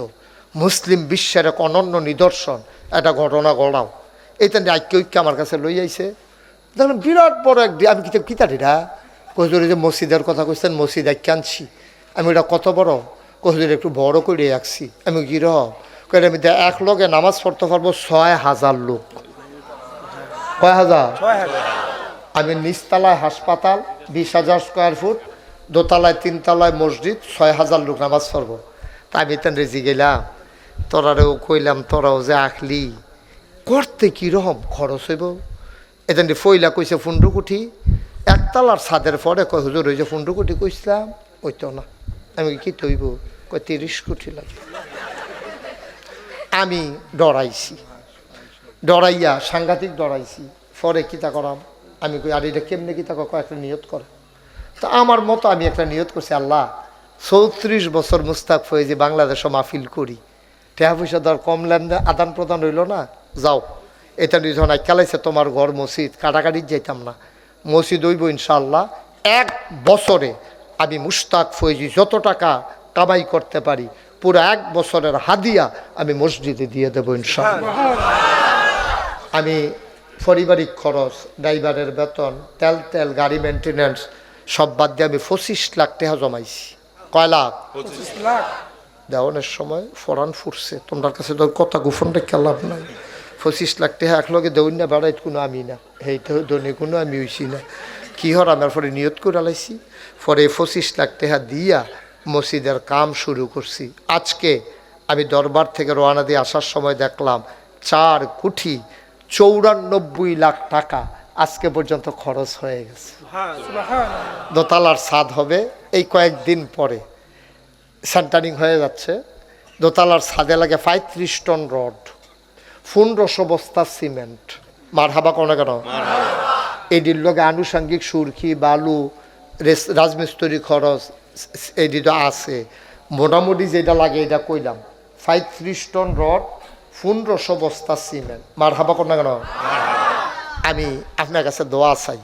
মুসলিম বিশ্বের এক অনন্য নিদর্শন একটা ঘটনা গড়াও। এইটা নিয়ে ঐক্য আমার কাছে লই আইছে। দেখলাম বিরাট বড় এক, আমি কিতাটিরা কহিদুরি যে মসজিদের কথা কইছেন, মসজিদ এক আনছি আমি, ওটা কত বড়? কহিদুরি একটু বড় করে আঁকছি। আমি গিরহ কইলে আমি এক লগে নামাজ পড়তে পারবো 6000 লোক। কয় হাজার? আমি নিচতলায় হাসপাতাল 20,000 স্কোয়ার ফুট, দোতলায় 3 তলায় মসজিদ, 6000 লোক নামাজ পড়বো। তা আমি তেন রেজি গেলাম, তোরারেও কইলাম তোরাও যে আখলি করতে কীরকম খরচ হইব। এতেন ফইলা কইছে 15 কোটি, একতলার ছাদের পরে কয় হুজুর ওই যে 15 কোটি কইছিলাম ওই তো না। আমি কি তৈব? কয় 30 কোটি লাগবে। আমি ডরাইছি, ডরাইয়া সাংঘাতিক ডরাইছি। পরে কিতা করাম, আমি কই আর এটা কেমনে কিতা কয় একটা নিয়ত করে। তা আমার মতো আমি একটা নিয়ত করছি, আল্লাহ 34 বছর মুস্তাক ফয়েজি বাংলাদেশে মাহফিল করি, টাকা পয়সা ধর কম লেনদেন আদান প্রদান হইল না, যাও এটা যখন খেলাইছে তোমার ঘর মসজিদ, কাটাকাটি যাইতাম না, মসজিদ হইব ইনশাআল্লাহ। 1 বছরে আমি মুস্তাক ফয়েজি যত টাকা কামাই করতে পারি পুরো 1 বছরের হাদিয়া আমি মসজিদে দিয়ে দেবো ইনশাআল্লাহ। আমি পারিবারিক খরচ, ড্রাইভারের বেতন, তেল, গাড়ি মেনটেন্যান্স সব বাদ দিয়ে আমি 25 লাখ টাকা জমাইছি। কয় লাখ? 25 লাখ। দেওয়ানের সময় ফরান ফুটছে, তোমার কাছে তো কথা গোপন রেখে লাভ নাই। 25 লাখ টাকা একলগে দেউন না বেড়াইত কোনো আমি না, সেইটা ধনী কোনো আমি হইছি না। কি হর আমার পরে নিয়ত করে লাইছি, পরে 25 লাখ টাকা দিয়া মসজিদের কাম শুরু করছি। আজকে আমি দরবার থেকে রওনা দিয়ে আসার সময় দেখলাম 4 কোটি 94 লাখ টাকা আজকে পর্যন্ত খরচ হয়ে গেছে। দোতলার ছাদ হবে এই কয়েকদিন পরে, সেন্টারিং হয়ে যাচ্ছে। দোতলার ছাদে লাগে 35 টন রড, 1500 বস্তা সিমেন্ট। মার হাবা কোনো কেন? এটির লগে আনুষঙ্গিক সুরকি, বালু, রাজমিস্ত্রি খরচ এটি তো আছে। মোটামুটি যেটা লাগে এটা কইলাম 35 টন রড, 1500 বস্তা সিমেন্ট। মার হাবা কোনো কেন? আমি আপনার কাছে দোয়া চাই,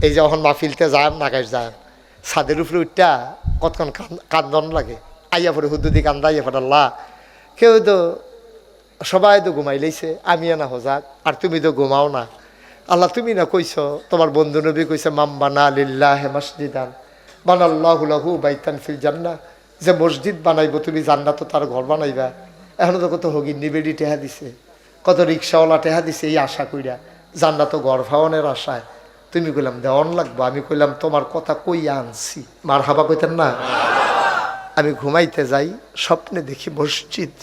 এই যে যখন মাহফিলতে যান, নাগাইশ যান, ছাদের উপরে উঠটা কতক্ষণ কান্দন লাগে, আইয়া পরে হুদ্দুদি কান্দা আইয়া পরে আল্লাহ কেউ তো সবাই তো ঘুমাই লাইছে, আমি না হজাক আর তুমি তো ঘুমাও না। আল্লাহ তুমি না কইছ, তোমার বন্ধু নবী কইছে মাম্বানা লিল্লাহ মসজিদান বানাল্লাহু লাহু বাইতান ফিল জান্নাহ, যে মসজিদ বানাইব তুমি জান্নাত তার ঘর বানাইবা। এখনো তো কত হগিন্নি বেডি টেহা দিছে, কত রিক্সাওয়ালা টেহা দিছে এই আশা কইরা জান্নাত ঘর ভাওনের আশায়। তুমি কইলাম দেওয়ান লাগবো, আমি কইলাম তোমার কথা কই আনছি। মার হাবা কইতেন না? আমি ঘুমাইতে যাই, স্বপ্নে দেখি মসজিদ।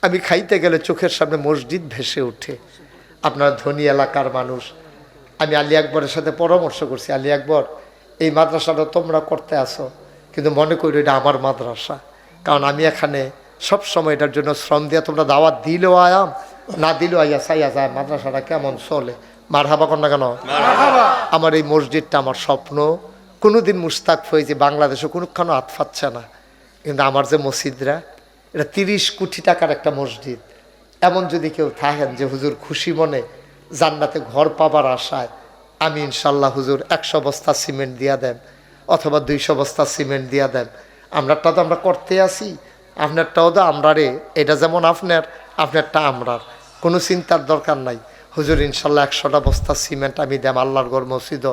আমি খাইতে গেলে চোখের সামনে মসজিদ ভেসে ওঠে। আপনার ধনী এলাকার মানুষ, আমি আলী আকবরের সাথে পরামর্শ করছি, আলী আকবর এই মাদ্রাসাটা তোমরা করতে আসো, কিন্তু মনে করি এটা আমার মাদ্রাসা, কারণ আমি এখানে সবসময় এটার জন্য শ্রম দিয়ে, তোমরা দাওয়াত দিলেও আয়াম না দিলেও আইয়া চাইয়া যায় মাদ্রাসাটা কেমন চলে। মার হাবা কর না কেন? আমার এই মসজিদটা আমার স্বপ্ন। কোনোদিন মুস্তাক ফয়েজি বাংলাদেশে কোনোক্ষণ হাত পাচ্ছে না, কিন্তু আমার যে মসজিদরা, এটা 30 কোটি টাকার একটা মসজিদ, এমন যদি কেউ থাকেন যে হুজুর খুশি মনে জান্নাতে ঘর পাবার আশায়, আমি ইনশাল্লাহ হুজুর 100 বস্তা সিমেন্ট দিয়া দেন অথবা 200 বস্তা সিমেন্ট দিয়া দেন। আমরারটা তো আমরা করতে আসি, আপনারটাও তো আমরারে, এটা যেমন আপনারটা আমরার, কোনো চিন্তার দরকার নাই। হুজুর ইনশাল্লাহ 100টা বস্তা সিমেন্ট আমি দেম, আল্লাহর ঘর মসজিদ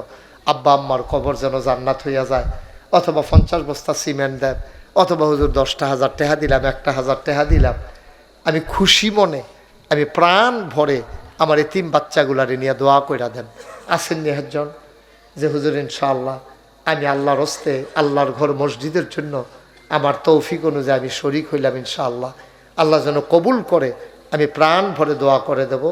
আব্বা আম্মার কবর যেন জান্নাত হইয়া যায়। অথবা 50 বস্তা সিমেন্ট দেন, অথবা হুজুর 10,000 টাকা দিলাম, 1,000 টাকা দিলাম। আমি খুশি মনে, আমি প্রাণ ভরে আমার এই 3 বাচ্চাগুলারে নিয়ে দোয়া কইরা দেন। আসেন নি একজন যে হুজুর ইনশাআল্লাহ আমি আল্লাহর হস্তে আল্লাহর ঘর মসজিদের জন্য আমার তৌফিক অনুযায়ী আমি শরিক হইলাম, ইনশাআল্লাহ আল্লাহ যেন কবুল করে, আমি প্রাণ ভরে দোয়া করে দেব।